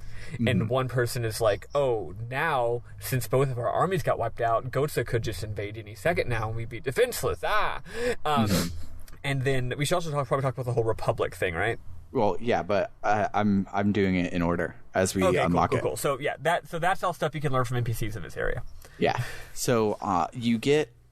S3: And one person is like, oh, now, since both of our armies got wiped out, Gotza could just invade any second now and we'd be defenseless. And then we should also probably talk about the whole Republic thing, right?
S1: Well, yeah, but I'm doing it in order as we unlock it.
S3: Cool. So yeah, that's all stuff you can learn from NPCs in this area.
S1: Yeah. So you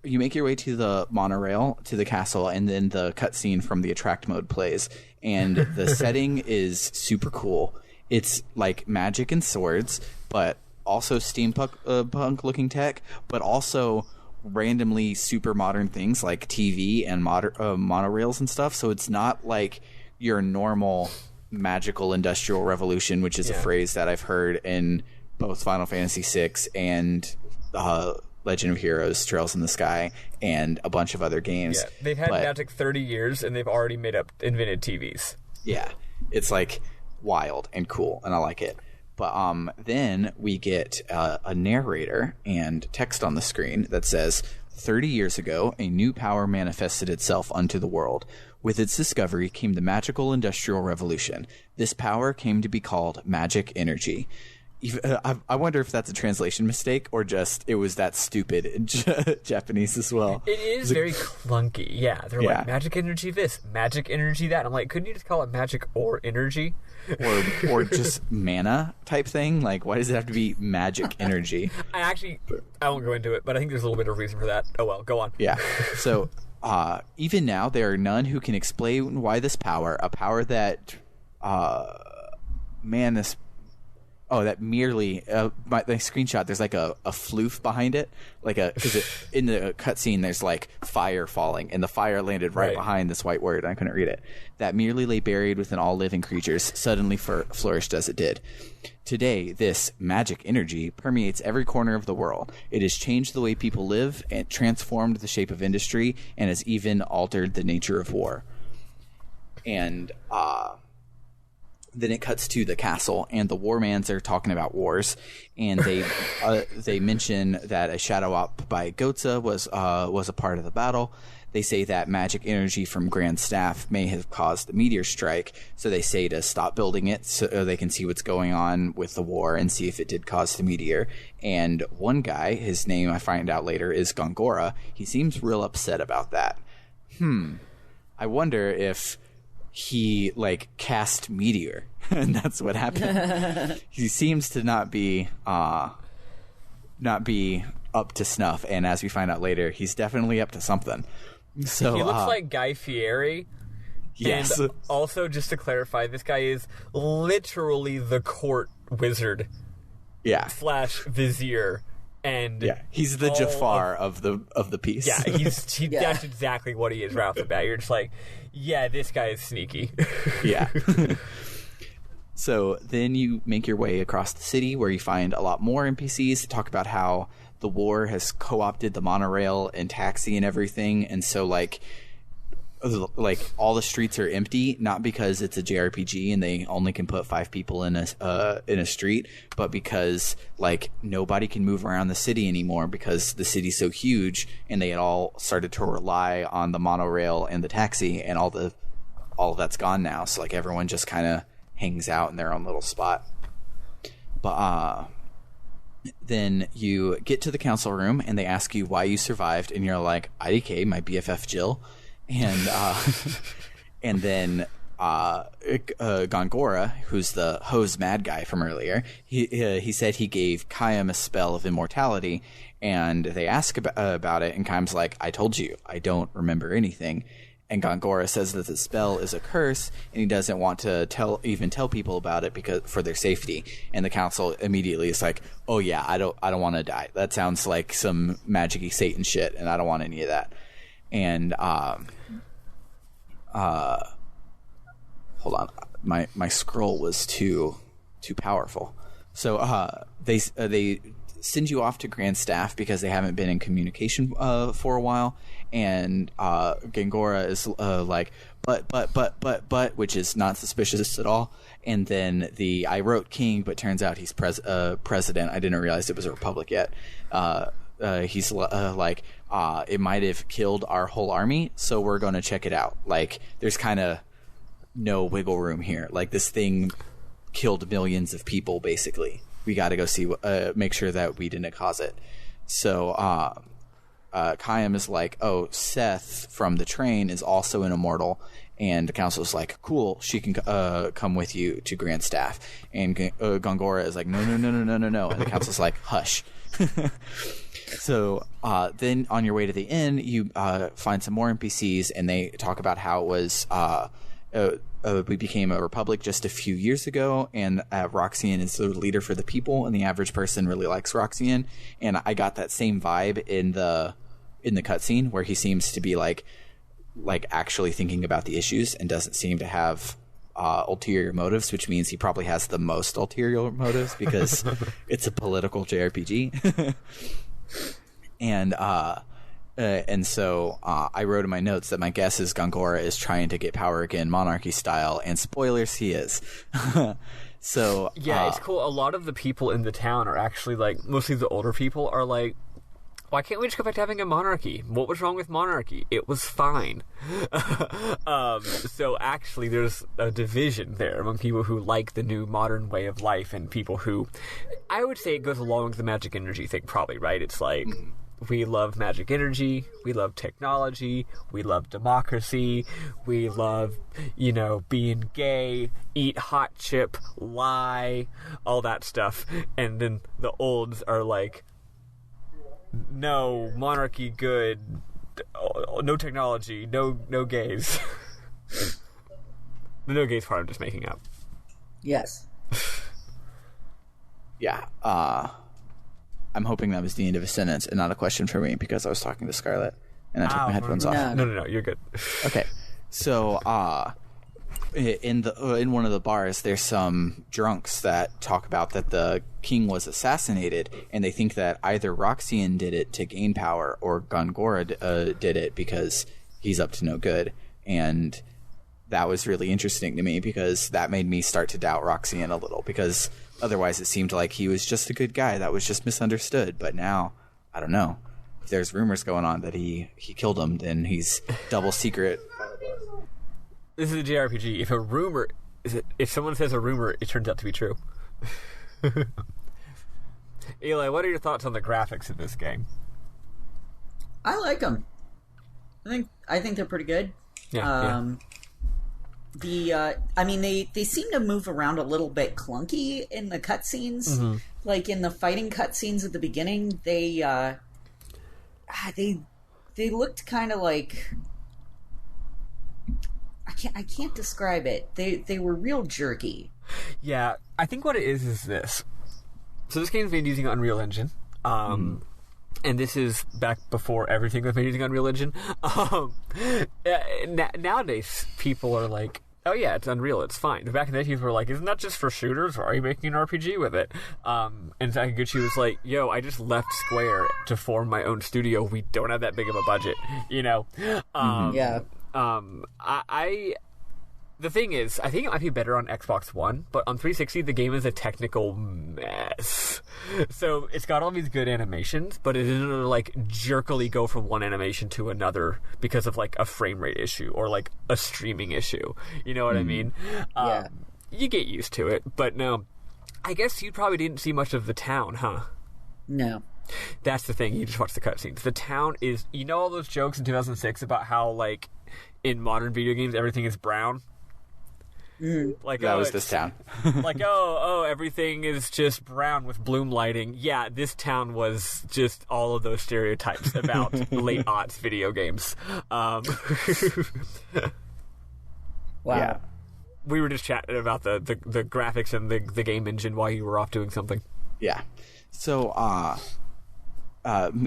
S1: make your way to the monorail to the castle, and then the cutscene from the attract mode plays, and the setting is super cool. It's like magic and swords, but also steampunk looking tech, but also randomly super modern things like TV and monorails and stuff. So it's not like your normal magical industrial revolution, which is a phrase that I've heard in both Final Fantasy VI and Legend of Heroes, Trails in the Sky, and a bunch of other games.
S3: Yeah, they've had magic 30 years, and they've already invented TVs.
S1: Yeah, it's like wild and cool, and I like it. But then we get a narrator and text on the screen that says, 30 years ago, a new power manifested itself unto the world. With its discovery came the magical industrial revolution. This power came to be called magic energy. I wonder if that's a translation mistake or just it was that stupid in Japanese as well.
S3: It is very clunky. Yeah, they're like magic energy this, magic energy that. I'm like, couldn't you just call it magic or energy?
S1: Or just mana type thing? Like, why does it have to be magic energy?
S3: I won't go into it, but I think there's a little bit of reason for that. Oh well, go on.
S1: Yeah. So even now, there are none who can explain why this power, a power that man, that merely my screenshot. There's like a floof behind it, because in the cutscene there's like fire falling, and the fire landed right behind this white word. And I couldn't read it. That merely lay buried within all living creatures, suddenly flourished as it did. Today, this magic energy permeates every corner of the world. It has changed the way people live, and transformed the shape of industry, and has even altered the nature of war. And then it cuts to the castle, and the warmans are talking about wars, and they mention that a shadow op by Gotza was a part of the battle. They say that magic energy from Grand Staff may have caused the meteor strike, so they say to stop building it so they can see what's going on with the war and see if it did cause the meteor. And one guy, his name I find out later is Gongora, he seems real upset about that. I wonder if he cast meteor and that's what happened. He seems to not be up to snuff, and as we find out later, he's definitely up to something. So
S3: he looks like Guy Fieri.
S1: Yes.
S3: And also, just to clarify, this guy is literally the court wizard.
S1: Yeah.
S3: / vizier. And
S1: he's the Jafar of the piece.
S3: Yeah, that's exactly what he is right off the bat. You're just like, yeah, this guy is sneaky.
S1: Yeah. So then you make your way across the city, where you find a lot more NPCs to talk about how the war has co-opted the monorail and taxi and everything, and so all the streets are empty, not because it's a JRPG and they only can put 5 people in a street, but because nobody can move around the city anymore because the city's so huge, and they had all started to rely on the monorail and the taxi, and all of that's gone now. So everyone just kind of hangs out in their own little spot. But then you get to the council room, and they ask you why you survived, and you're like, IDK, my BFF Jill. And and then Gongora, who's the hose mad guy from earlier, he said he gave Kayam a spell of immortality, and they ask about it, and Kayam's like, I told you, I don't remember anything. And Gongora says that the spell is a curse, and he doesn't want to tell people about it because for their safety. And the council immediately is like, oh yeah, I don't want to die. That sounds like some magic-y Satan shit, and I don't want any of that. And hold on, my scroll was too powerful. So they send you off to Grand Staff because they haven't been in communication for a while, and Gongora is like, but, which is not suspicious at all. And then I wrote king, but turns out he's president. I didn't realize it was a republic yet. He's like, it might have killed our whole army, so we're going to check it out. There's kind of no wiggle room here. This thing killed millions of people, basically. We got to go see, make sure that we didn't cause it. So Kayam is like, oh, Seth from the train is also an immortal. And the council is like, cool, she can come with you to Grand Staff. And Gongora is like, no. And the council's like, hush. So then on your way to the inn, you find some more NPCs, and they talk about how it was we became a republic just a few years ago, and Roxian is the leader for the people, and the average person really likes Roxian. And I got that same vibe in the cutscene, where he seems to be like actually thinking about the issues and doesn't seem to have ulterior motives, which means he probably has the most ulterior motives because it's a political JRPG. And so I wrote in my notes that my guess is Gongora is trying to get power again, monarchy style, and spoilers, he is. So
S3: yeah, it's cool. A lot of the people in the town are actually mostly the older people are like, why can't we just go back to having a monarchy? What was wrong with monarchy? It was fine. So actually there's a division there among people who like the new modern way of life and people who, I would say it goes along with the magic energy thing probably, right? It's like, we love magic energy, we love technology, we love democracy, we love, being gay, eat hot chip, lie, all that stuff. And then the olds are like, no, monarchy good, no technology, no gays. The no gays part I'm just making up.
S2: Yes.
S1: Yeah. I'm hoping that was the end of a sentence and not a question for me because I was talking to Scarlett and I took my headphones off.
S3: No, you're good.
S1: Okay. So, in one of the bars, there's some drunks that talk about that the king was assassinated, and they think that either Roxian did it to gain power or Gongora did it because he's up to no good. And that was really interesting to me because that made me start to doubt Roxian a little, because otherwise it seemed like he was just a good guy that was just misunderstood. But now, I don't know. If there's rumors going on that he killed him, then he's double secret.
S3: This is a JRPG. If someone says a rumor, it turns out to be true. Eli, what are your thoughts on the graphics of this game?
S2: I like them. I think they're pretty good.
S3: Yeah.
S2: I mean, they seem to move around a little bit clunky in the cutscenes.
S3: Mm-hmm.
S2: Like in the fighting cutscenes at the beginning, they looked kind of like, I can't describe it. They were real jerky.
S3: Yeah, I think what it is this. So this game's made using Unreal Engine. And this is back before everything was made using Unreal Engine. Nowadays, people are like, oh yeah, it's Unreal, it's fine. But back in the day, people were like, isn't that just for shooters? Or are you making an RPG with it? And Sakaguchi was like, yo, I just left Square to form my own studio. We don't have that big of a budget, you know?
S2: Yeah.
S3: The thing is, I think it might be better on Xbox One, but on 360, the game is a technical mess. So it's got all these good animations, but it doesn't like jerkily go from one animation to another because of like a frame rate issue or like a streaming issue. You know what I mean?
S2: Yeah.
S3: You get used to it, but no. I guess you probably didn't see much of the town, huh?
S2: No.
S3: That's the thing. You just watch the cutscenes. The town is, you know, all those jokes in 2006 about how like in modern video games everything is brown. Like
S1: that was this town.
S3: Like everything is just brown with bloom lighting. Yeah, this town was just all of those stereotypes about late aughts video games.
S2: Wow.
S1: Yeah.
S3: We were just chatting about the graphics and the game engine while you were off doing something.
S1: Yeah. So,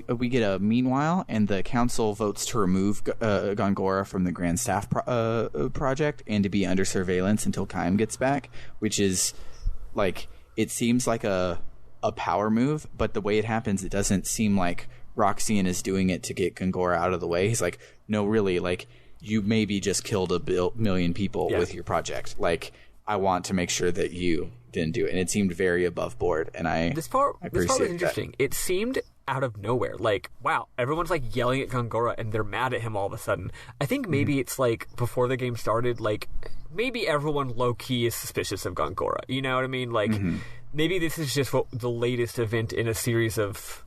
S1: we get a meanwhile, and the council votes to remove Gongora from the Grand Staff project and to be under surveillance until Kaim gets back, which is, like, it seems like a power move, but the way it happens, it doesn't seem like Roxian is doing it to get Gongora out of the way. He's like, no, really, like, you maybe just killed a million people with your project. Like, I want to make sure that you didn't do it. And it seemed very above board, and
S3: This part was interesting.
S1: That.
S3: It seemed out of nowhere. Like, wow, everyone's like yelling at Gongora and they're mad at him all of a sudden. I think maybe it's like before the game started, like maybe everyone low-key is suspicious of Gongora. You know what I mean? Like maybe this is just the latest event in a series of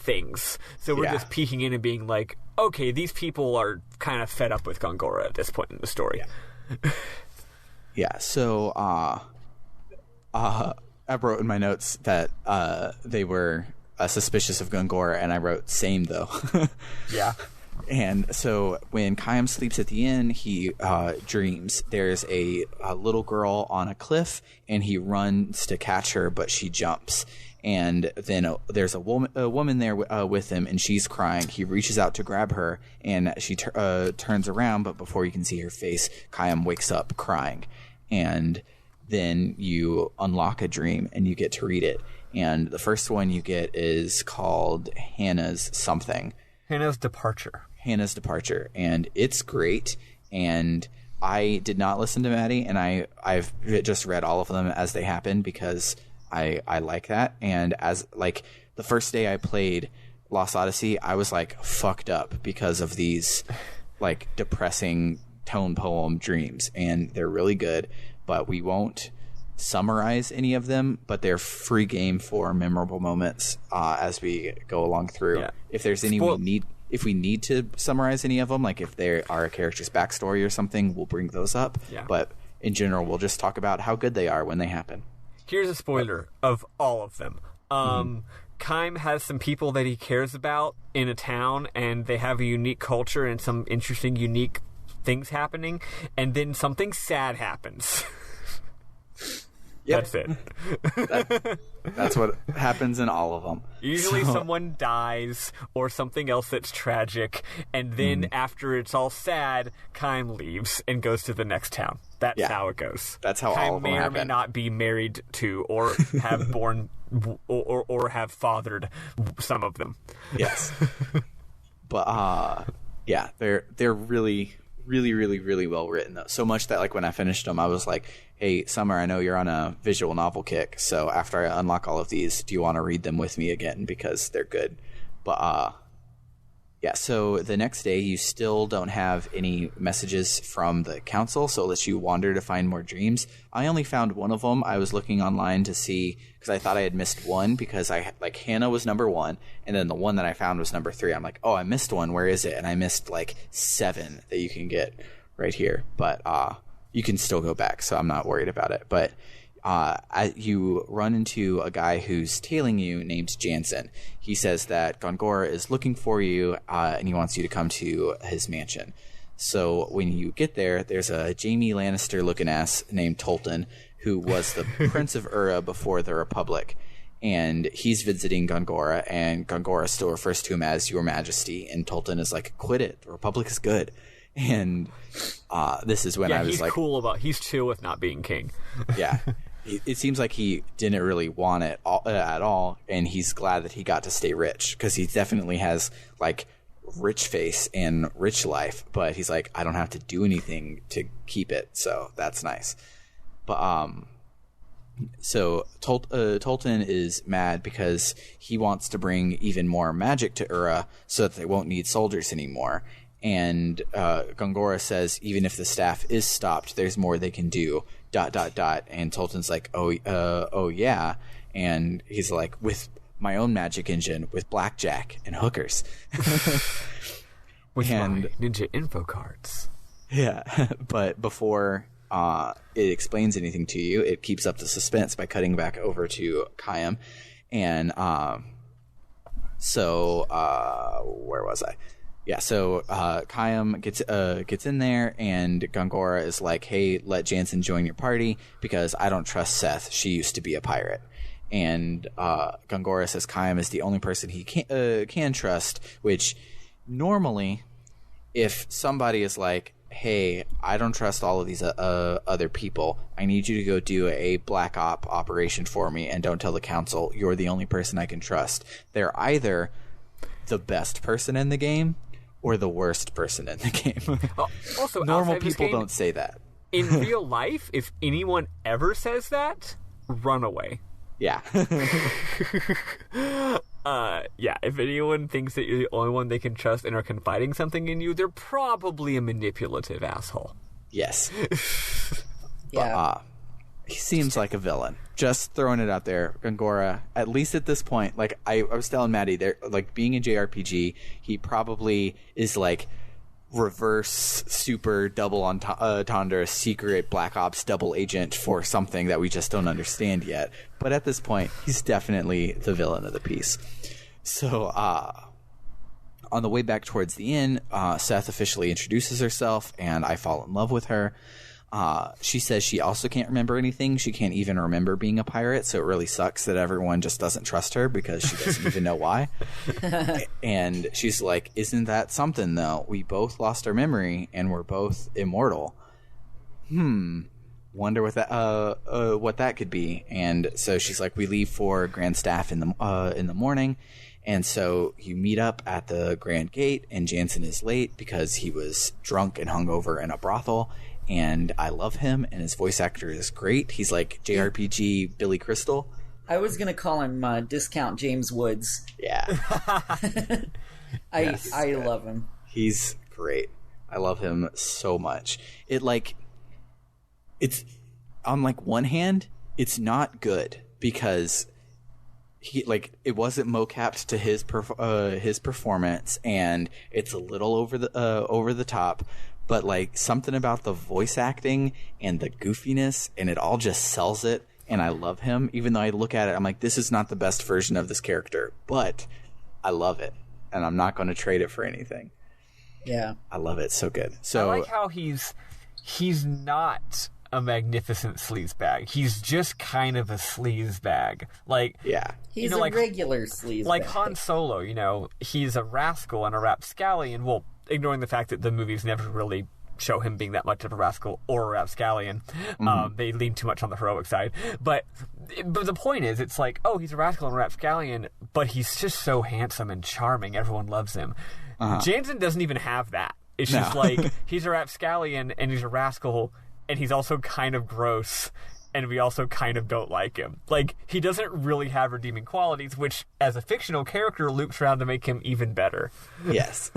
S3: things. So we're just peeking in and being like, okay, these people are kind of fed up with Gongora at this point in the story.
S1: Yeah. So I wrote in my notes that they were suspicious of Gongora, and I wrote same though.
S3: Yeah.
S1: And so when Kaim sleeps at the inn, he dreams there's a little girl on a cliff, and he runs to catch her, but she jumps. And then there's a woman there with him, and she's crying. He reaches out to grab her, and she turns around, but before you can see her face, Kaim wakes up crying. And then you unlock a dream, and you get to read it. And the first one you get is called Hannah's something.
S3: Hannah's Departure.
S1: And it's great. And I did not listen to Maddie, and I've just read all of them as they happen because I like that. And as like the first day I played Lost Odyssey, I was like fucked up because of these like depressing tone poem dreams, and they're really good, but we won't summarize any of them, but they're free game for memorable moments as we go along through. Yeah. If there's any if we need to summarize any of them, like if there are a character's backstory or something, we'll bring those up. Yeah. But in general, we'll just talk about how good they are when they happen.
S3: Here's a spoiler of all of them. Kaim has some people that he cares about in a town, and they have a unique culture and some interesting, unique things happening, and then something sad happens.
S1: Yep.
S3: That's it.
S1: That's what happens in all of them.
S3: Usually someone dies or something else that's tragic, and then after it's all sad, Kaim leaves and goes to the next town. That's how it goes.
S1: That's how
S3: Kaim
S1: all of them
S3: may or
S1: happen.
S3: may not be married to or have born or have fathered some of them.
S1: Yes. But yeah, they're really, really, really, really well written though. So much that like when I finished them, I was like, "Hey, Summer, I know you're on a visual novel kick. So after I unlock all of these, do you want to read them with me again because they're good?" But yeah. So the next day, you still don't have any messages from the council, so it lets you wander to find more dreams. I only found one of them. I was looking online to see because I thought I had missed one because Hannah was number 1, and then the one that I found was number 3. I'm like, oh, I missed one. Where is it? And I missed like 7 that you can get right here. But you can still go back, so I'm not worried about it. But you run into a guy who's tailing you named Jansen. He says that Gongora is looking for you, and he wants you to come to his mansion. So when you get there, there's a Jaime Lannister-looking ass named Tolton, who was the Prince of Ura before the Republic. And he's visiting Gongora, and Gongora still refers to him as Your Majesty. And Tolton is like, quit it. The Republic is good. And this is when I was like...
S3: he's chill with not being king.
S1: Yeah. It seems like he didn't really want it at all, and he's glad that he got to stay rich, because he definitely has, like, rich face and rich life, but he's like, I don't have to do anything to keep it, so that's nice. But, so Tolton is mad because he wants to bring even more magic to Ura so that they won't need soldiers anymore. And Gongora says even if the staff is stopped, there's more they can do. ... And Tolton's like, oh yeah. And he's like, with my own magic engine, with blackjack and hookers.
S3: With my ninja info cards.
S1: Yeah, but before it explains anything to you, it keeps up the suspense by cutting back over to Kaim. And so where was I? Yeah, so Kaim gets in there, and Gongora is like, hey, let Jansen join your party because I don't trust Seth. She used to be a pirate. And Gongora says Kaim is the only person he can trust, which normally if somebody is like, hey, I don't trust all of these other people, I need you to go do a black op operation for me and don't tell the council, you're the only person I can trust. They're either the best person in the game or the worst person in the game.
S3: Also,
S1: normal people don't say that.
S3: In real life, if anyone ever says that, run away.
S1: Yeah.
S3: Yeah, if anyone thinks that you're the only one they can trust and are confiding something in you, they're probably a manipulative asshole.
S1: Yes.
S2: Yeah.
S1: But, he seems like a villain. Just throwing it out there, Gongora, at least at this point, like I was telling Maddie, there, like being a JRPG, he probably is like reverse super double entendre secret black ops double agent for something that we just don't understand yet. But at this point, he's definitely the villain of the piece. So on the way back towards the inn, Seth officially introduces herself, and I fall in love with her. She says she also can't remember anything. She can't even remember being a pirate, so it really sucks that everyone just doesn't trust her because she doesn't even know why. And she's like, isn't that something, though? We both lost our memory, and we're both immortal. Wonder what that could be. And so she's like, we leave for Grand Staff in the morning. And so you meet up at the Grand Gate, and Jansen is late because he was drunk and hungover in a brothel. And I love him, and his voice actor is great. He's like JRPG Billy Crystal.
S2: I was gonna call him Discount James Woods.
S1: Yeah.
S2: I love him.
S1: He's great. I love him so much. It's on like one hand, it's not good because it wasn't mocapped to his performance, and it's a little over the top. But like something about the voice acting and the goofiness, and it all just sells it. And I love him, even though I look at it, I'm like, this is not the best version of this character, but I love it, and I'm not going to trade it for anything.
S2: Yeah,
S1: I love it. So good. So
S3: I like how he's not a magnificent sleazebag. He's just kind of a sleazebag. Like,
S1: Yeah.
S2: He's
S3: like,
S2: regular sleaze.
S3: like Han Solo, he's a rascal and a rapscallion. Well, ignoring the fact that the movies never really show him being that much of a rascal or a rapscallion. They lean too much on the heroic side. But the point is, it's like, oh, he's a rascal and a rapscallion, but he's just so handsome and charming. Everyone loves him. Jansen doesn't even have that. It's just like, he's a rapscallion and he's a rascal, and he's also kind of gross, and we also kind of don't like him. Like, he doesn't really have redeeming qualities, which, as a fictional character, loops around to make him even better.
S1: Yes.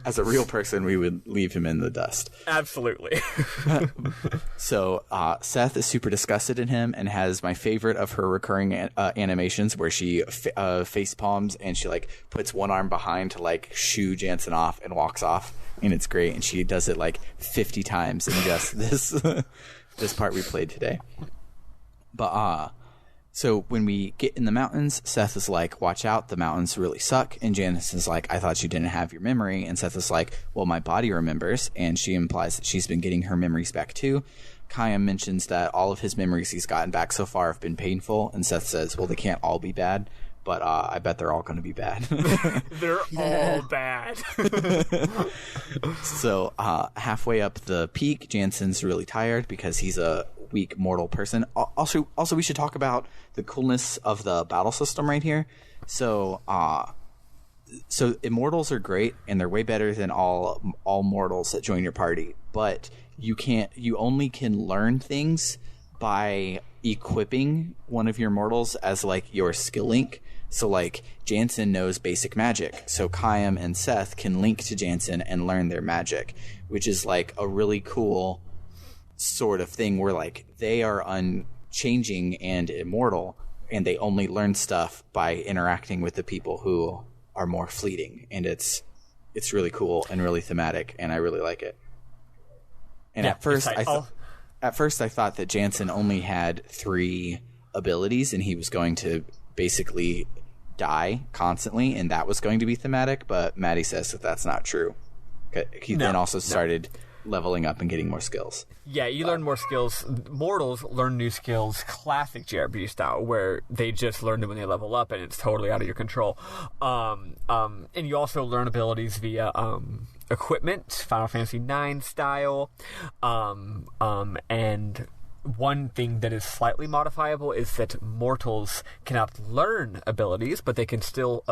S1: As a real person, we would leave him in the dust.
S3: Absolutely.
S1: So Seth is super disgusted in him and has my favorite of her recurring animations where she face palms and she like puts one arm behind to like shoo Jansen off and walks off, and it's great. And she does it like 50 times in just this part we played today. But so when we get in the mountains, Seth is like, watch out, the mountains really suck. And Janice is like, I thought you didn't have your memory. And Seth is like, well, my body remembers. And she implies that she's been getting her memories back too. Kayam mentions that all of his memories he's gotten back so far have been painful. And Seth says, well, they can't all be bad, but I bet they're all going to be bad.
S3: They're all bad.
S1: So halfway up the peak, Jansen's really tired because he's a weak mortal person. Also, we should talk about the coolness of the battle system right here. So immortals are great, and they're way better than all mortals that join your party. But you only can learn things by equipping one of your mortals as like your skill link. So like Jansen knows basic magic, so Kayam and Seth can link to Jansen and learn their magic, which is like a really cool sort of thing where like they are unchanging and immortal, and they only learn stuff by interacting with the people who are more fleeting, and it's really cool and really thematic, and I really like it. And at first I thought that Jansen only had 3 abilities and he was going to basically die constantly, and that was going to be thematic, but Maddie says that that's not true. He then also started leveling up and getting more skills.
S3: Yeah, you learn more skills. Mortals learn new skills, classic JRPG style, where they just learn them when they level up, and it's totally out of your control. And you also learn abilities via equipment, Final Fantasy IX style, and one thing that is slightly modifiable is that mortals cannot learn abilities, but they can still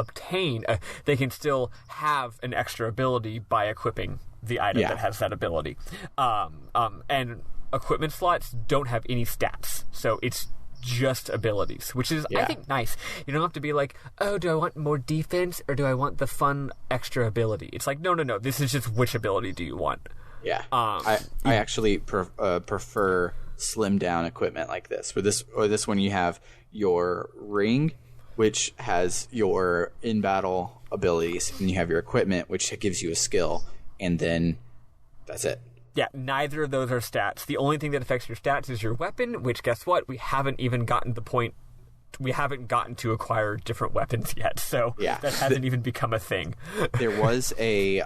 S3: they can still have an extra ability by equipping the item that has that ability. And equipment slots don't have any stats, so it's just abilities, which is, I think, nice. You don't have to be like, oh, do I want more defense or do I want the fun extra ability? It's like, no, this is just which ability do you want?
S1: Yeah. I actually prefer slimmed down equipment like this. For this one, you have your ring, which has your in battle abilities, and you have your equipment, which gives you a skill, and then that's it.
S3: Yeah, neither of those are stats. The only thing that affects your stats is your weapon, which, guess what? We haven't even gotten to acquire different weapons yet, so that hasn't even become a thing.
S1: There was a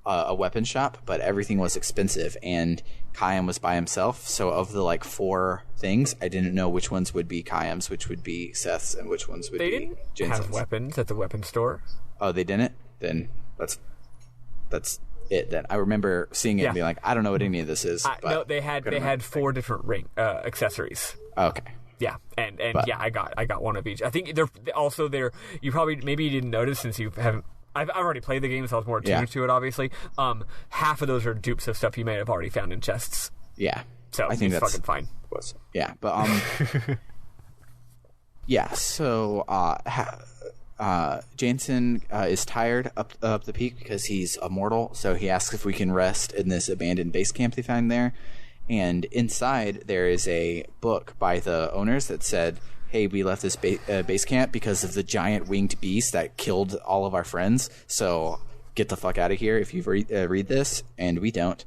S1: weapon shop, but everything was expensive, and Kayam was by himself, so of the 4 things, I didn't know which ones would be Kayam's, which would be Seth's, and which ones would be Jensen's.
S3: They didn't have weapons at the weapon store.
S1: Oh, they didn't? Then that's it then. I remember seeing it and being like, I don't know what any of this is.
S3: No, they had 4 different ring accessories.
S1: Okay.
S3: Yeah, and I got one of each. I think they're also there. You probably maybe you didn't notice since you haven't. I've already played the game, so I was more attuned to it. Obviously, half of those are dupes of stuff you may have already found in chests.
S1: Yeah,
S3: so I think that's fucking fine.
S1: Yeah, but yeah. So Jansen is tired up the peak because he's immortal. So he asks if we can rest in this abandoned base camp they found there. And inside there is a book by the owners that said, hey, we left this base camp because of the giant winged beast that killed all of our friends. So get the fuck out of here if you read this. And we don't.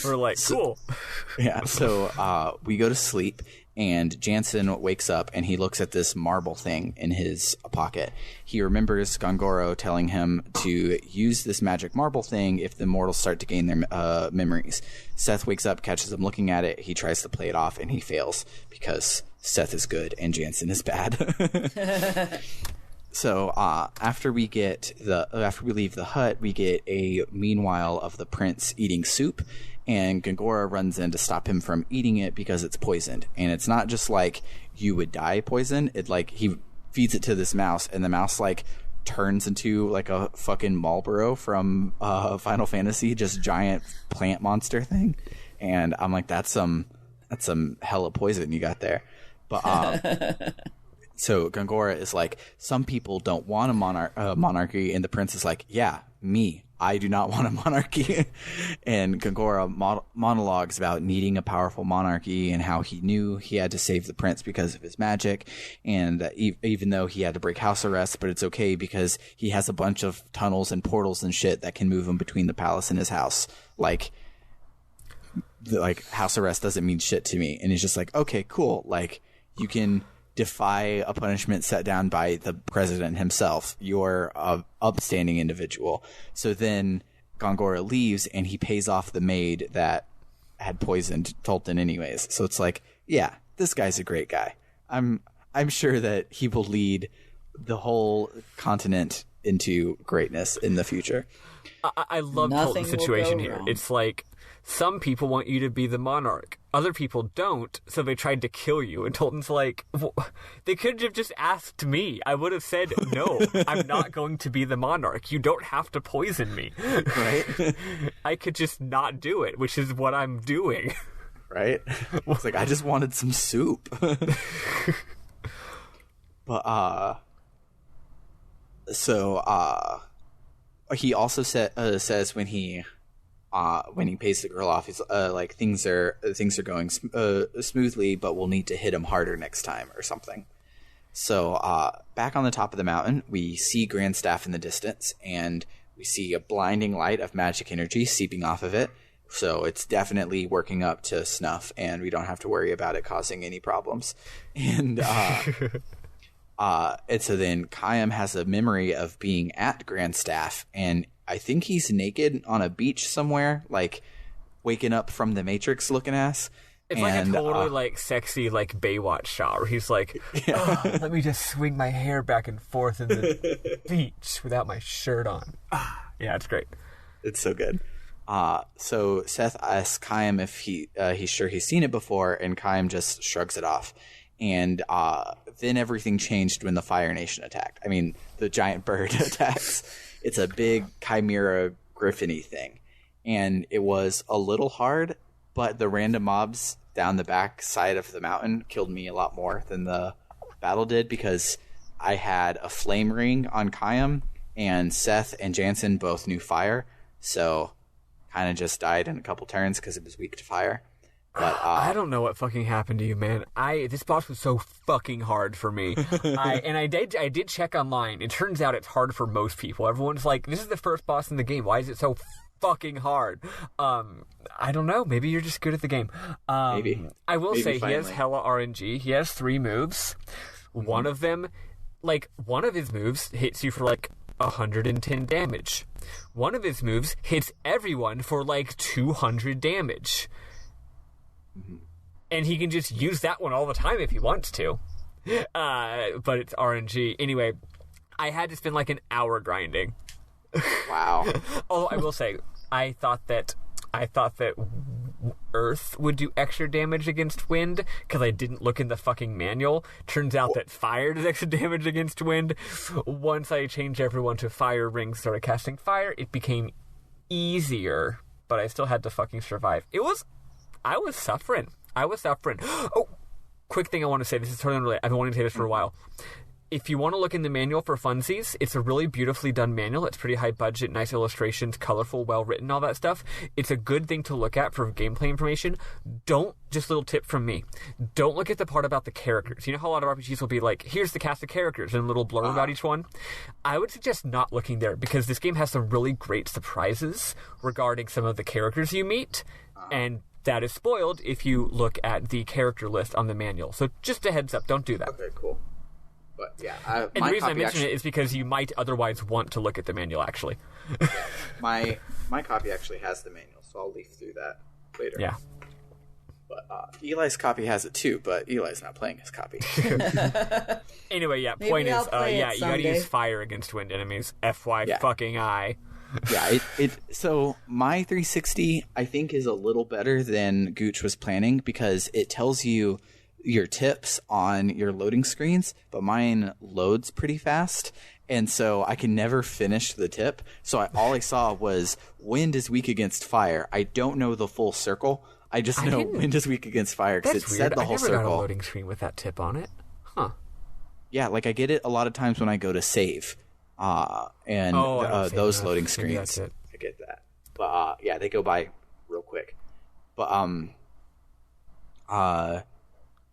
S3: We're like, cool.
S1: Yeah. So we go to sleep, And Jansen wakes up and he looks at this marble thing in his pocket. He remembers Gongoro telling him to use this magic marble thing if the mortals start to gain their memories. Seth wakes up, catches him looking at it. He tries to play it off and he fails because Seth is good and Jansen is bad. So after we leave the hut, we get a meanwhile of the prince eating soup. And Gongora runs in to stop him from eating it because it's poisoned. And it's not just like you would die poison. It like he feeds it to this mouse, and the mouse like turns into like a fucking Marlboro from Final Fantasy, just giant plant monster thing. And I'm like, that's some hella poison you got there. But so Gongora is like, some people don't want a monarchy, and the prince is like, yeah, me. I do not want a monarchy. And Gongora monologues about needing a powerful monarchy and how he knew he had to save the prince because of his magic. And even though he had to break house arrest, but it's okay because he has a bunch of tunnels and portals and shit that can move him between the palace and his house. Like house arrest doesn't mean shit to me. And he's just like, okay, cool. Like, you can defy a punishment set down by the president himself. You're a upstanding individual. So then Gongora leaves and he pays off the maid that had poisoned Tolton anyways. So it's like, yeah, this guy's a great guy. I'm sure that he will lead the whole continent into greatness in the future.
S3: I love Tolton's situation here. It's like, some people want you to be the monarch. Other people don't, so they tried to kill you. And Tolton's like, well, they could have just asked me. I would have said, no, I'm not going to be the monarch. You don't have to poison me.
S1: Right?
S3: I could just not do it, which is what I'm doing.
S1: Right? It's like, I just wanted some soup. But, he also says when he pays the girl off, he's like, things are going smoothly, but we'll need to hit him harder next time or something. So back on the top of the mountain, we see Grandstaff in the distance, and we see a blinding light of magic energy seeping off of it. So it's definitely working up to snuff, and we don't have to worry about it causing any problems. And so then Kayam has a memory of being at Grandstaff, and I think he's naked on a beach somewhere, like waking up from the Matrix looking ass.
S3: It's like a totally like sexy like Baywatch shot where he's like, oh, let me just swing my hair back and forth in the beach without my shirt on. Yeah, it's great.
S1: It's so good. So Seth asks Kayam if he's sure he's seen it before, and Kayam just shrugs it off. And then everything changed when the Fire Nation attacked. I mean, the giant bird attacks. It's a big chimera griffin-y thing. And it was a little hard, but the random mobs down the back side of the mountain killed me a lot more than the battle did, because I had a flame ring on Kayam, and Seth and Jansen both knew fire. So kind of just died in a couple turns because it was weak to fire. But
S3: I don't know what fucking happened to you, man. This boss was so fucking hard for me. I did check online. It turns out it's hard for most people. Everyone's like, this is the first boss in the game. Why is it so fucking hard? I don't know. Maybe you're just good at the game.
S1: Maybe.
S3: I will say
S1: finally.
S3: He has hella RNG. He has 3 moves. Mm-hmm. One of them, like, one of his moves hits you for like 110 damage. One of his moves hits everyone for like 200 damage. Mm-hmm. And he can just use that one all the time if he wants to. But it's RNG. Anyway, I had to spend like an hour grinding.
S1: Wow.
S3: Although I will say, I thought that Earth would do extra damage against wind because I didn't look in the fucking manual. Turns out that fire does extra damage against wind. Once I changed everyone to fire rings, started casting fire, it became easier, but I still had to fucking survive. I was suffering. Oh, quick thing I want to say. This is totally unrelated. I've been wanting to say this for a while. If you want to look in the manual for funsies, it's a really beautifully done manual. It's pretty high budget, nice illustrations, colorful, well written, all that stuff. It's a good thing to look at for gameplay information. Just a little tip from me, don't look at the part about the characters. You know how a lot of RPGs will be like, here's the cast of characters and a little blurb about each one? I would suggest not looking there, because this game has some really great surprises regarding some of the characters you meet, and that is spoiled if you look at the character list on the manual. So just a heads up, don't do that.
S1: Okay, cool. But yeah,
S3: and the reason I mention it is because you might otherwise want to look at the manual, actually.
S1: Yeah, my copy actually has the manual, so I'll leaf through that later.
S3: Yeah.
S1: But Eli's copy has it too, but Eli's not playing his copy.
S3: Anyway, yeah,
S2: Maybe
S3: point
S2: I'll
S3: is,
S2: play it
S3: you gotta
S2: someday.
S3: use fire against wind enemies. FY fucking I.
S1: Yeah, so my 360 I think is a little better than Gooch was planning because it tells you your tips on your loading screens, but mine loads pretty fast, and so I can never finish the tip. So all I saw was wind is weak against fire. I don't know the full circle. I just know wind is weak against fire because it
S3: That's
S1: said
S3: weird.
S1: the whole
S3: I never
S1: circle.
S3: got a loading screen with that tip on it. Huh.
S1: Yeah, like I get it a lot of times when I go to save, and
S3: I don't save
S1: those
S3: enough.
S1: loading
S3: Maybe
S1: screens.
S3: that's it.
S1: I get that, but yeah, they go by real quick. But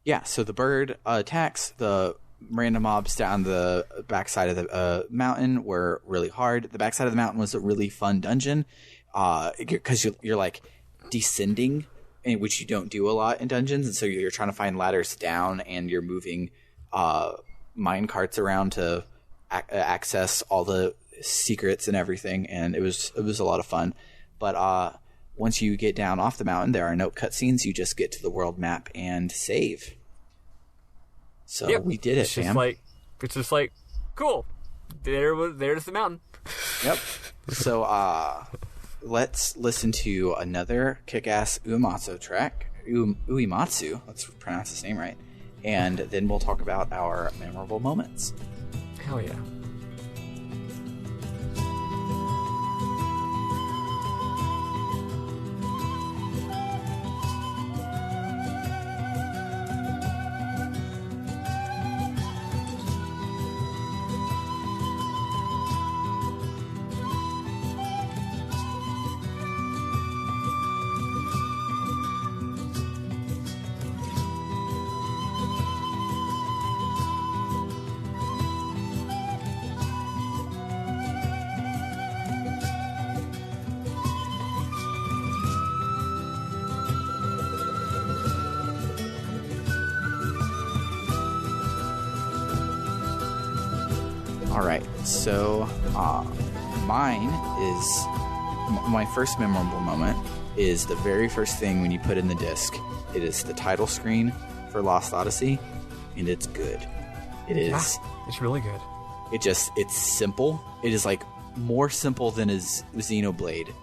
S1: yeah. So the bird attacks. The random mobs down the backside of the mountain were really hard. The backside of the mountain was a really fun dungeon, because you're like descending, which you don't do a lot in dungeons, and so you're trying to find ladders down, and you're moving mine carts around to access all the secrets and everything, and it was a lot of fun. But once you get down off the mountain, there are no cutscenes. You just get to the world map and save. So
S3: Yep.
S1: we did it,
S3: It's
S1: fam.
S3: just like, cool. There's the mountain.
S1: Yep. So let's listen to another kick-ass Uematsu track. Uematsu, let's pronounce his name right. And then we'll talk about our memorable moments.
S3: Hell yeah.
S1: All right, so mine is my first memorable moment is the very first thing when you put in the disc. It is the title screen for Lost Odyssey, and it's good. It is.
S3: Yeah, it's really good.
S1: It's simple. It is like more simple than a Xenoblade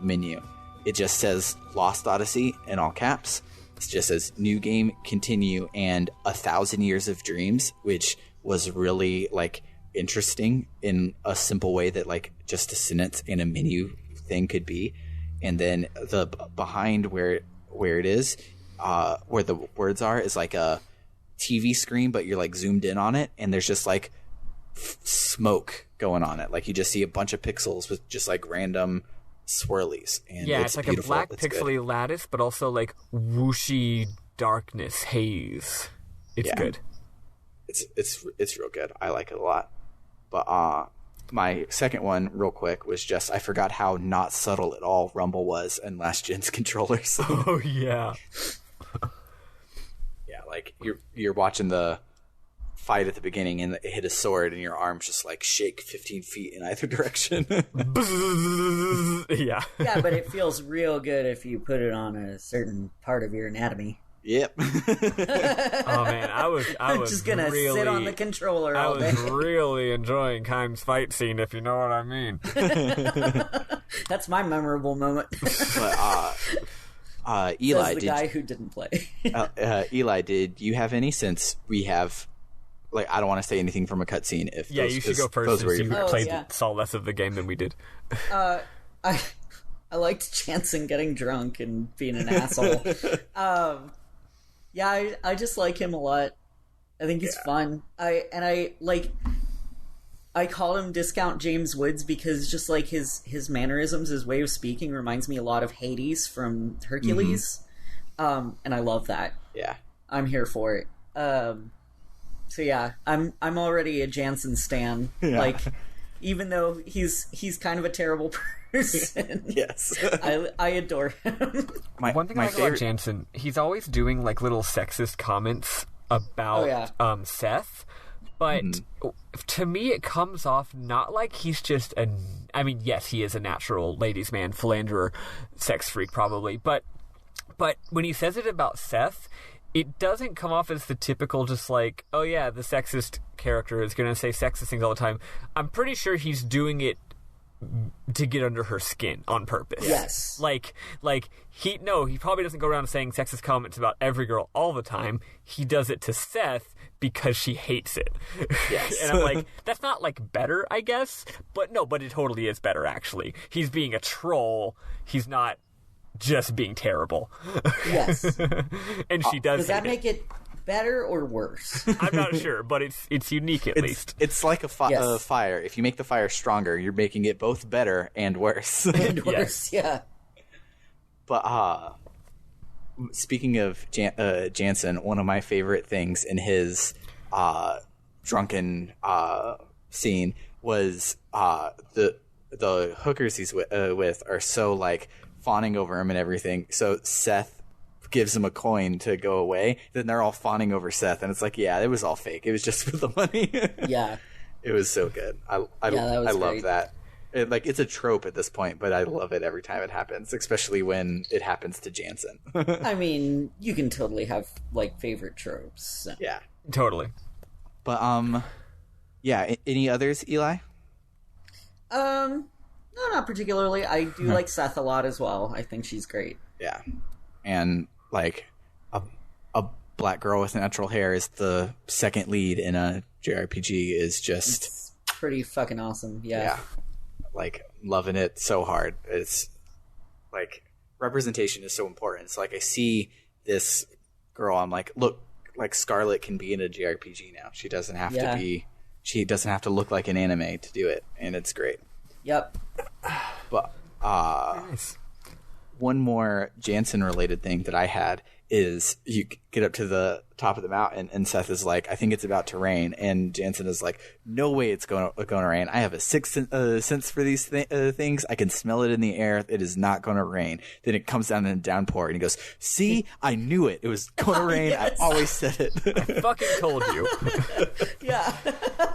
S1: menu. It just says Lost Odyssey in all caps. It just says new game, continue, and 1,000 Years of Dreams, which was really like interesting in a simple way that like just a sentence in a menu thing could be. And then the behind where it is, where the words are, is like a TV screen, but you're like zoomed in on it, and there's just like smoke going on it. Like you just see a bunch of pixels with just like random swirlies. And
S3: Yeah, it's like
S1: beautiful.
S3: a black
S1: It's
S3: pixely
S1: good.
S3: lattice, but also like whooshy darkness haze. It's
S1: Yeah.
S3: good.
S1: It's real good. I like it a lot. But my second one, real quick, was just I forgot how not subtle at all Rumble was in last gen's controllers.
S3: Oh yeah.
S1: Yeah, like you're watching the fight at the beginning and it hit a sword and your arms just like shake 15 feet in either direction.
S3: Yeah.
S2: Yeah, but it feels real good if you put it on a certain part of your anatomy.
S1: Yep.
S3: Oh man, I was
S2: Just gonna
S3: really,
S2: sit on the controller
S3: I
S2: all day.
S3: was really enjoying Keim's fight scene, if you know what I mean.
S2: That's my memorable moment.
S1: But Eli,
S2: Says the guy who didn't play.
S1: Eli, did you have any? Since we have, like, I don't want to say anything from a cutscene. If
S3: Yeah,
S1: those,
S3: you should go first
S1: those were
S3: since you
S1: your-
S2: Oh, yeah.
S3: saw less of the game than we did.
S2: I liked Jansen getting drunk and being an asshole. Yeah, I just like him a lot. I think he's fun. I call him Discount James Woods because just like his mannerisms, his way of speaking reminds me a lot of Hades from Hercules. And I love that.
S1: Yeah.
S2: I'm here for it. So yeah, I'm already a Jansen stan.
S1: Yeah.
S2: Like even though he's kind of a terrible person.
S1: Yes.
S2: I adore him.
S3: One thing I like about Jansen, he's always doing like little sexist comments about Seth, but to me it comes off not like he's just I mean, yes, he is a natural ladies' man, philanderer, sex freak probably, but when he says it about Seth, it doesn't come off as the typical just like, oh yeah, the sexist character is going to say sexist things all the time. I'm pretty sure he's doing it to get under her skin on purpose.
S2: Yes.
S3: Like he probably doesn't go around saying sexist comments about every girl all the time. He does it to Seth because she hates it.
S1: Yes.
S3: And I'm like, that's not like better, I guess, but it totally is better actually. He's being a troll. He's not just being terrible.
S2: Yes.
S3: And she does.
S2: Does that make it better or worse?
S3: I'm not sure, but it's unique at least.
S1: It's like a fire. If you make the fire stronger, you're making it both better and worse.
S2: And worse, yeah.
S1: But speaking of Jansen, one of my favorite things in his drunken scene was the hookers he's with are so like fawning over him and everything. So Seth gives him a coin to go away. Then they're all fawning over Seth, and it's like, yeah, it was all fake. It was just for the money.
S2: Yeah,
S1: it was so good. I love that. It's a trope at this point, but I love it every time it happens, especially when it happens to Jansen.
S2: I mean, you can totally have like favorite tropes. So.
S1: Yeah,
S3: totally.
S1: But yeah. Any others, Eli?
S2: No, not particularly. I do like Seth a lot as well. I think she's great.
S1: Yeah, and like a black girl with natural hair is the second lead in a JRPG is just
S2: it's pretty fucking awesome. Yeah,
S1: like loving it so hard. It's like representation is so important. It's like I see this girl, I'm like, look, like Scarlet can be in a JRPG now. She doesn't have to be. She doesn't have to look like an anime to do it, and it's great.
S2: Yep.
S1: But
S3: nice.
S1: One more Jansen-related thing that I had is you get up to the top of the mountain, and Seth is like, I think it's about to rain. And Jansen is like, no way it's going to rain. I have a sixth sense for these things. I can smell it in the air. It is not going to rain. Then it comes down in a downpour, and he goes, see, I knew it. It was going to rain. Yes. I always said it.
S3: I fucking told you.
S2: Yeah.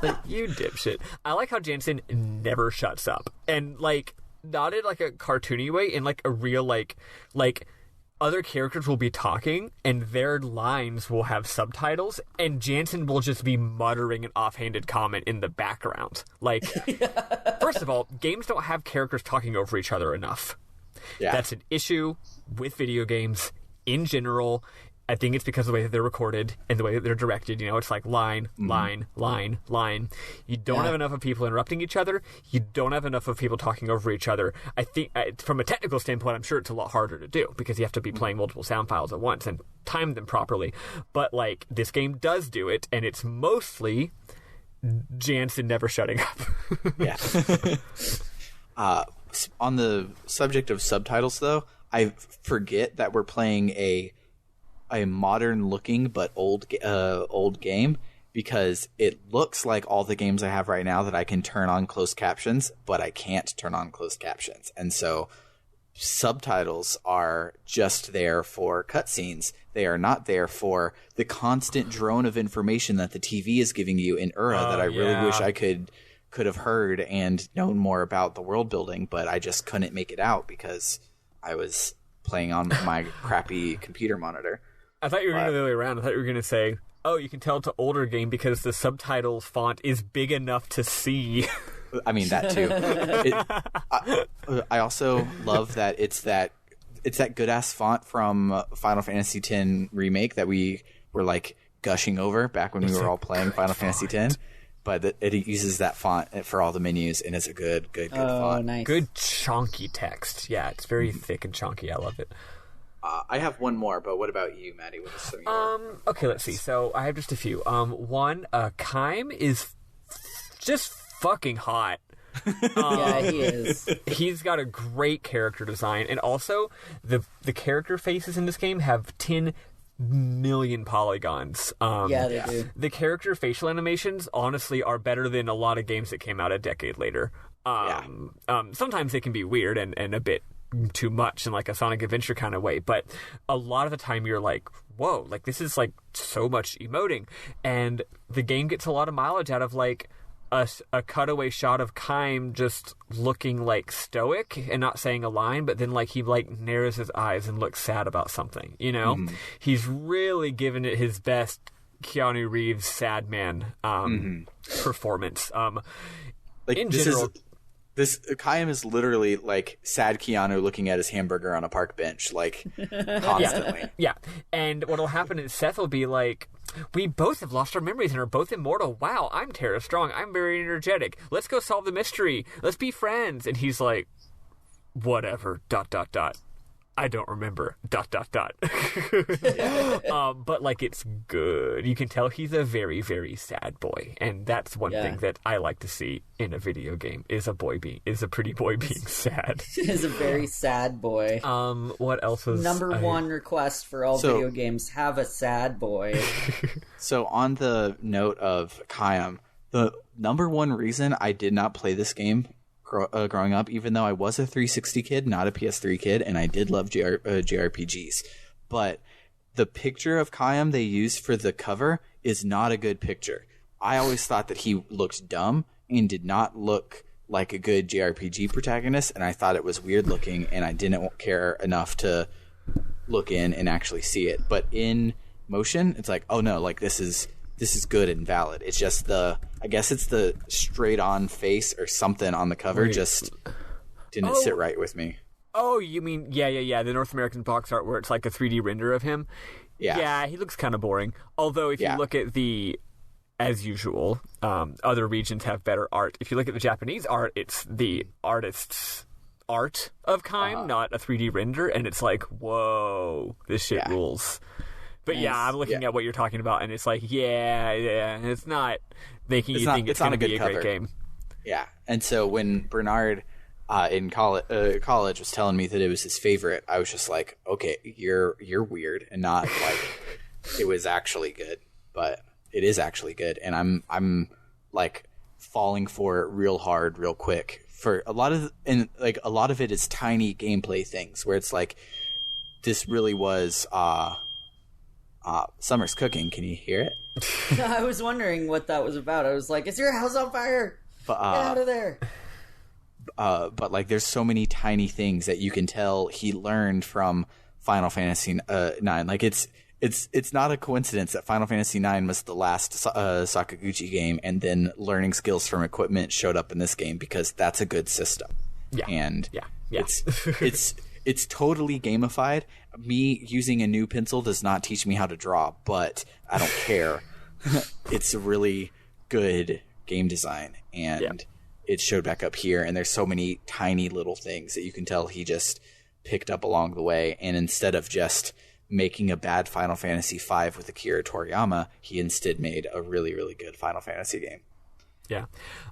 S3: Like, you dipshit. I like how Jansen never shuts up. And, like, not in, like, a cartoony way, in, like, a real, like other characters will be talking, and their lines will have subtitles, and Jansen will just be muttering an offhanded comment in the background. Like, first of all, games don't have characters talking over each other enough. Yeah. That's an issue with video games in general. I think it's because of the way that they're recorded and the way that they're directed. You know, it's like line, line, line, line. You don't have enough of people interrupting each other. You don't have enough of people talking over each other. I think, from a technical standpoint, I'm sure it's a lot harder to do because you have to be playing multiple sound files at once and time them properly. But, like, this game does do it, and it's mostly Jansen never shutting up.
S1: Yeah. On the subject of subtitles, though, I forget that we're playing a modern looking but old game, because it looks like all the games I have right now that I can turn on closed captions, but I can't turn on closed captions. And so subtitles are just there for cutscenes. They are not there for the constant drone of information that the TV is giving you in Ura that I really wish I could have heard and known more about the world building, but I just couldn't make it out because I was playing on my crappy computer monitor.
S3: I thought you were going to go the other way around. I thought you were going to say, oh, you can tell it's an older game because the subtitles font is big enough to see.
S1: I mean, that too. I also love that it's that good-ass font from Final Fantasy X Remake that we were, like, gushing over back when we were all playing Final Fantasy X. But it uses that font for all the menus, and it's a good font.
S2: Nice.
S3: Good chunky text. Yeah, it's very thick and chunky. I love it.
S1: I have one more, but what about you, Maddie? What is some of your
S3: okay, let's see. So I have just a few. One, Kaim is just fucking hot.
S2: Yeah, he is.
S3: He's got a great character design, and also the character faces in this game have 10 million polygons.
S2: Yeah, they do.
S3: The character facial animations, honestly, are better than a lot of games that came out a decade later. Sometimes they can be weird and a bit too much in like a Sonic Adventure kind of way, but a lot of the time you're like, whoa, like this is like so much emoting. And the game gets a lot of mileage out of like a cutaway shot of Kaim just looking like stoic and not saying a line, but then like he like narrows his eyes and looks sad about something, you know? He's really given it his best Keanu Reeves sad man performance.
S1: Like
S3: in
S1: this
S3: general,
S1: this Kaim is literally like sad Keanu looking at his hamburger on a park bench, like constantly.
S3: Yeah. And what'll happen is Seth will be like, we both have lost our memories and are both immortal. Wow, I'm Tara Strong. I'm very energetic. Let's go solve the mystery. Let's be friends. And he's like, whatever, ... I don't remember, ... But like, it's good. You can tell he's a very, very sad boy. And that's one thing that I like to see in a video game is a pretty boy being sad.
S2: Is a very sad boy.
S3: What else was
S2: Number one request for all video games, have a sad boy.
S1: So on the note of Kaim, the number one reason I did not play this game growing up, even though I was a 360 kid, not a PS3 kid, and I did love JRPGs. But the picture of Kaim they used for the cover is not a good picture. I always thought that he looked dumb and did not look like a good JRPG protagonist, and I thought it was weird looking, and I didn't care enough to look in and actually see it. But in motion, it's like, oh no, like this is good and valid. It's just I guess it's the straight on face or something on the cover just didn't sit right with me.
S3: Oh, you mean, yeah, the North American box art where it's like a 3D render of him? Yeah, he looks kind of boring. Although if you look at as usual, other regions have better art. If you look at the Japanese art, it's the artist's art of Kaim, not a 3D render, and it's like, whoa, this shit rules. But I'm looking at what you're talking about, and it's like, it's not making you think it's going to be a great game.
S1: Yeah, and so when Bernard in college was telling me that it was his favorite, I was just like, okay, you're weird, and not like it was actually good, but it is actually good, and I'm like falling for it real hard, real quick. For a lot of it is tiny gameplay things where it's like, this really was. Summer's cooking. Can you hear it?
S2: I was wondering what that was about. I was like, is your house on fire? Get out of there.
S1: But like, there's so many tiny things that you can tell he learned from Final Fantasy IX. Like, it's not a coincidence that Final Fantasy IX was the last Sakaguchi game, and then learning skills from equipment showed up in this game, because that's a good system. Yeah, and it's totally gamified. Me using a new pencil does not teach me how to draw, but I don't care. It's a really good game design, and it showed back up here. And there's so many tiny little things that you can tell he just picked up along the way. And instead of just making a bad Final Fantasy V with Akira Toriyama, he instead made a really, really good Final Fantasy game.
S3: Yeah.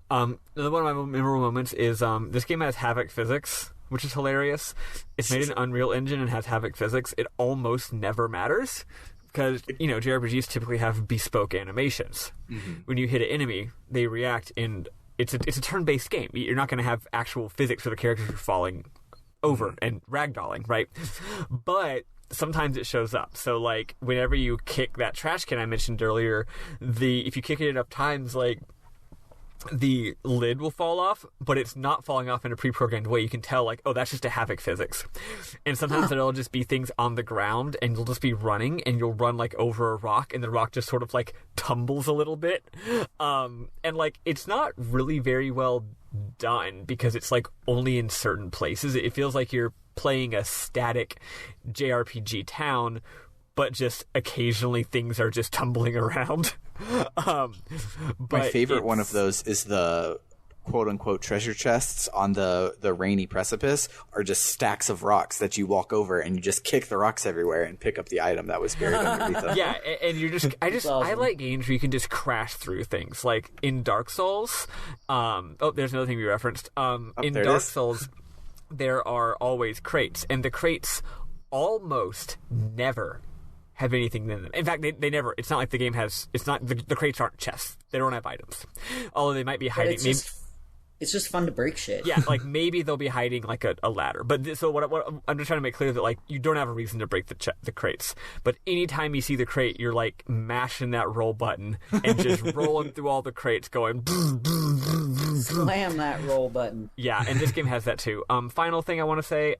S3: Another one of my memorable moments is this game has Havoc physics, which is hilarious. It's made in Unreal Engine and has Havoc physics. It almost never matters because, JRPGs typically have bespoke animations. Mm-hmm. When you hit an enemy, they react, and it's a turn-based game. You're not going to have actual physics where the characters are falling over and ragdolling, right? But sometimes it shows up. So, like, whenever you kick that trash can I mentioned earlier, if you kick it enough times, like, the lid will fall off, but it's not falling off in a pre-programmed way. You can tell, like, oh, that's just a Havoc physics. And sometimes it'll just be things on the ground, and you'll just be running, and you'll run, like, over a rock, and the rock just sort of, like, tumbles a little bit. And, like, it's not really very well done, because it's, like, only in certain places. It feels like you're playing a static JRPG town, but just occasionally things are just tumbling around.
S1: My favorite one of those is the quote-unquote treasure chests on the rainy precipice are just stacks of rocks that you walk over, and you just kick the rocks everywhere and pick up the item that was buried underneath them.
S3: Yeah, and you're just I like games where you can just crash through things. Like in Dark Souls, there's another thing we referenced. In Dark Souls, there are always crates, and the crates almost never have anything in them. In fact, they never. It's not like the game has. It's not the crates aren't chests. They don't have items. Although they might be hiding.
S2: It's just fun to break shit.
S3: Yeah, like maybe they'll be hiding like a ladder. But so what I'm just trying to make clear that like you don't have a reason to break the crates. But anytime you see the crate, you're like mashing that roll button and just rolling through all the crates, going.
S2: Slam that roll button.
S3: Yeah, and this game has that too. Final thing I want to say,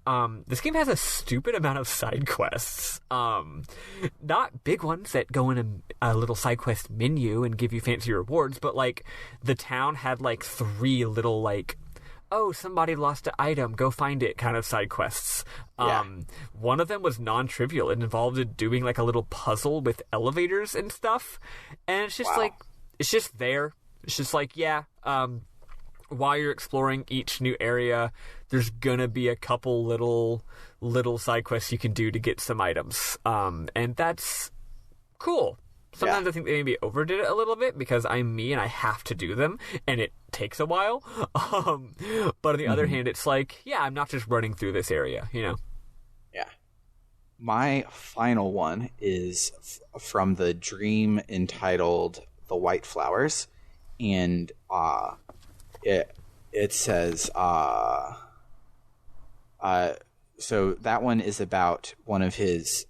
S3: this game has a stupid amount of side quests. Not big ones that go in a little side quest menu and give you fancy rewards, but like the town had like 3 little like, oh, somebody lost an item, go find it kind of side quests. One of them was non-trivial. It involved doing like a little puzzle with elevators and stuff, and it's just like it's just there. It's just like while you're exploring each new area, there's gonna be a couple little side quests you can do to get some items, and that's cool. Sometimes I think they maybe overdid it a little bit because I'm me and I have to do them, and it takes a while. But on the other hand, it's like, I'm not just running through this area, you know?
S1: Yeah. My final one is from the dream entitled The White Flowers, and it says so that one is about one of his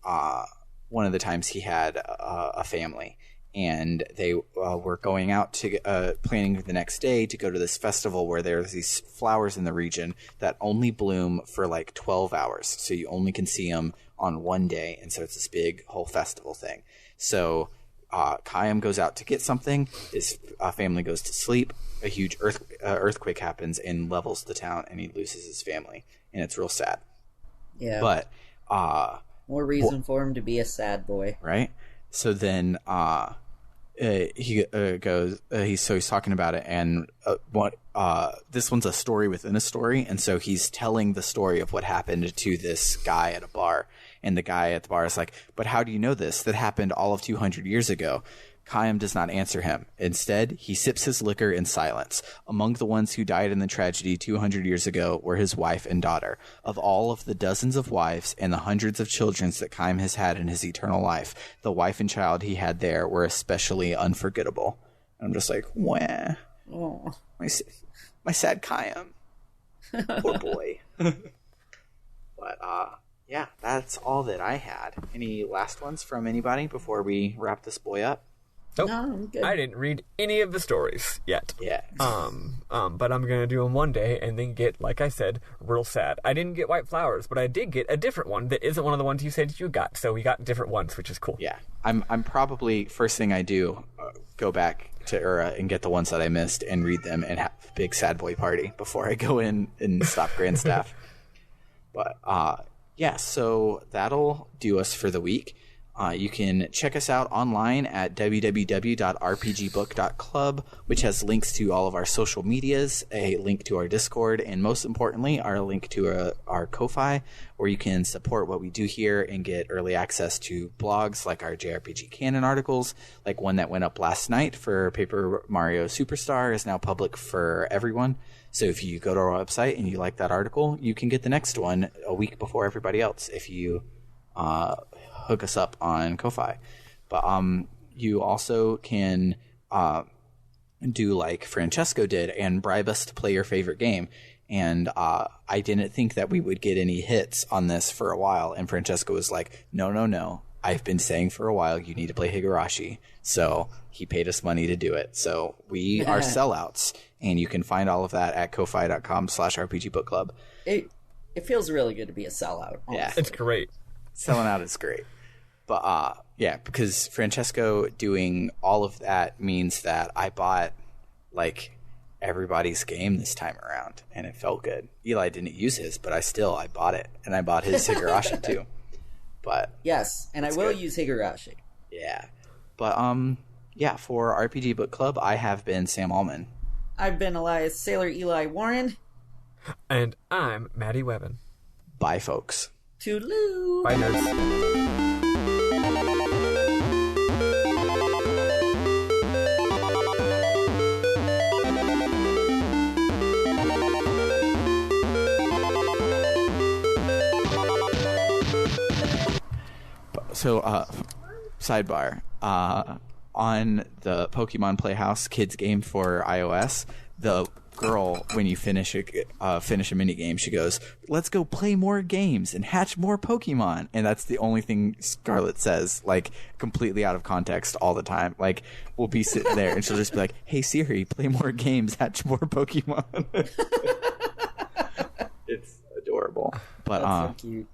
S1: one of the times he had a family, and they were going out to planning the next day to go to this festival where there's these flowers in the region that only bloom for like 12 hours, so you only can see them on one day, and so it's this big whole festival thing. So Kayam goes out to get something, his family goes to sleep, a huge earthquake happens and levels the town, and he loses his family, and it's real sad.
S2: Yeah.
S1: But
S2: more reason for him to be a sad boy.
S1: Right? So then he goes, he's talking about it, and this one's a story within a story, and so he's telling the story of what happened to this guy at a bar, and the guy at the bar is like, but how do you know this? That happened all of 200 years ago. Kayam does not answer him. Instead, he sips his liquor in silence. Among the ones who died in the tragedy 200 years ago were his wife and daughter. Of all of the dozens of wives and the hundreds of children that Kayam has had in his eternal life, the wife and child he had there were especially unforgettable. And I'm just like, wah.
S2: Oh.
S1: My sad Kayam. Poor boy. But, that's all that I had. Any last ones from anybody before we wrap this boy up?
S3: Nope.
S2: No, I'm good.
S3: I didn't read any of the stories yet.
S1: Yeah.
S3: But I'm gonna do them one day and then get, like I said, real sad. I didn't get White Flowers, but I did get a different one that isn't one of the ones you said you got. So we got different ones, which is cool.
S1: Yeah. I'm probably, first thing I do, go back to Ura and get the ones that I missed and read them and have a big sad boy party before I go in and stop Grandstaff. But, so that'll do us for the week. You can check us out online at www.rpgbook.club, which has links to all of our social medias, a link to our Discord, and most importantly, our link to our Ko-Fi, where you can support what we do here and get early access to blogs like our JRPG Canon articles, like one that went up last night for Paper Mario Superstar is now public for everyone. So if you go to our website and you like that article, you can get the next one a week before everybody else if you hook us up on Ko-Fi. But you also can do like Francesco did and bribe us to play your favorite game. And I didn't think that we would get any hits on this for a while. And Francesco was like, no. I've been saying for a while you need to play Higurashi. So he paid us money to do it. So we are sellouts. And you can find all of that at ko-fi.com/rpgbookclub.
S2: It feels really good to be a sellout. Honestly.
S1: Yeah.
S3: It's great.
S1: Selling out is great. But because Francesco doing all of that means that I bought like everybody's game this time around, and it felt good. Eli didn't use his, but I bought it, and I bought his Higurashi too. But
S2: yes, and I will use Higurashi.
S1: Yeah, but for RPG Book Club, I have been Sam Allman.
S2: I've been Elias Sailor Eli Warren,
S3: and I'm Maddie Webben.
S1: Bye, folks.
S2: Toodaloo.
S3: Bye, nerds.
S1: Sidebar. On the Pokemon Playhouse kids game for iOS, the girl, when you finish a mini game, she goes, "Let's go play more games and hatch more Pokemon." And that's the only thing Scarlet says, like completely out of context all the time. Like we'll be sitting there and she'll just be like, "Hey Siri, play more games, hatch more Pokemon." It's adorable. But
S2: That's so cute.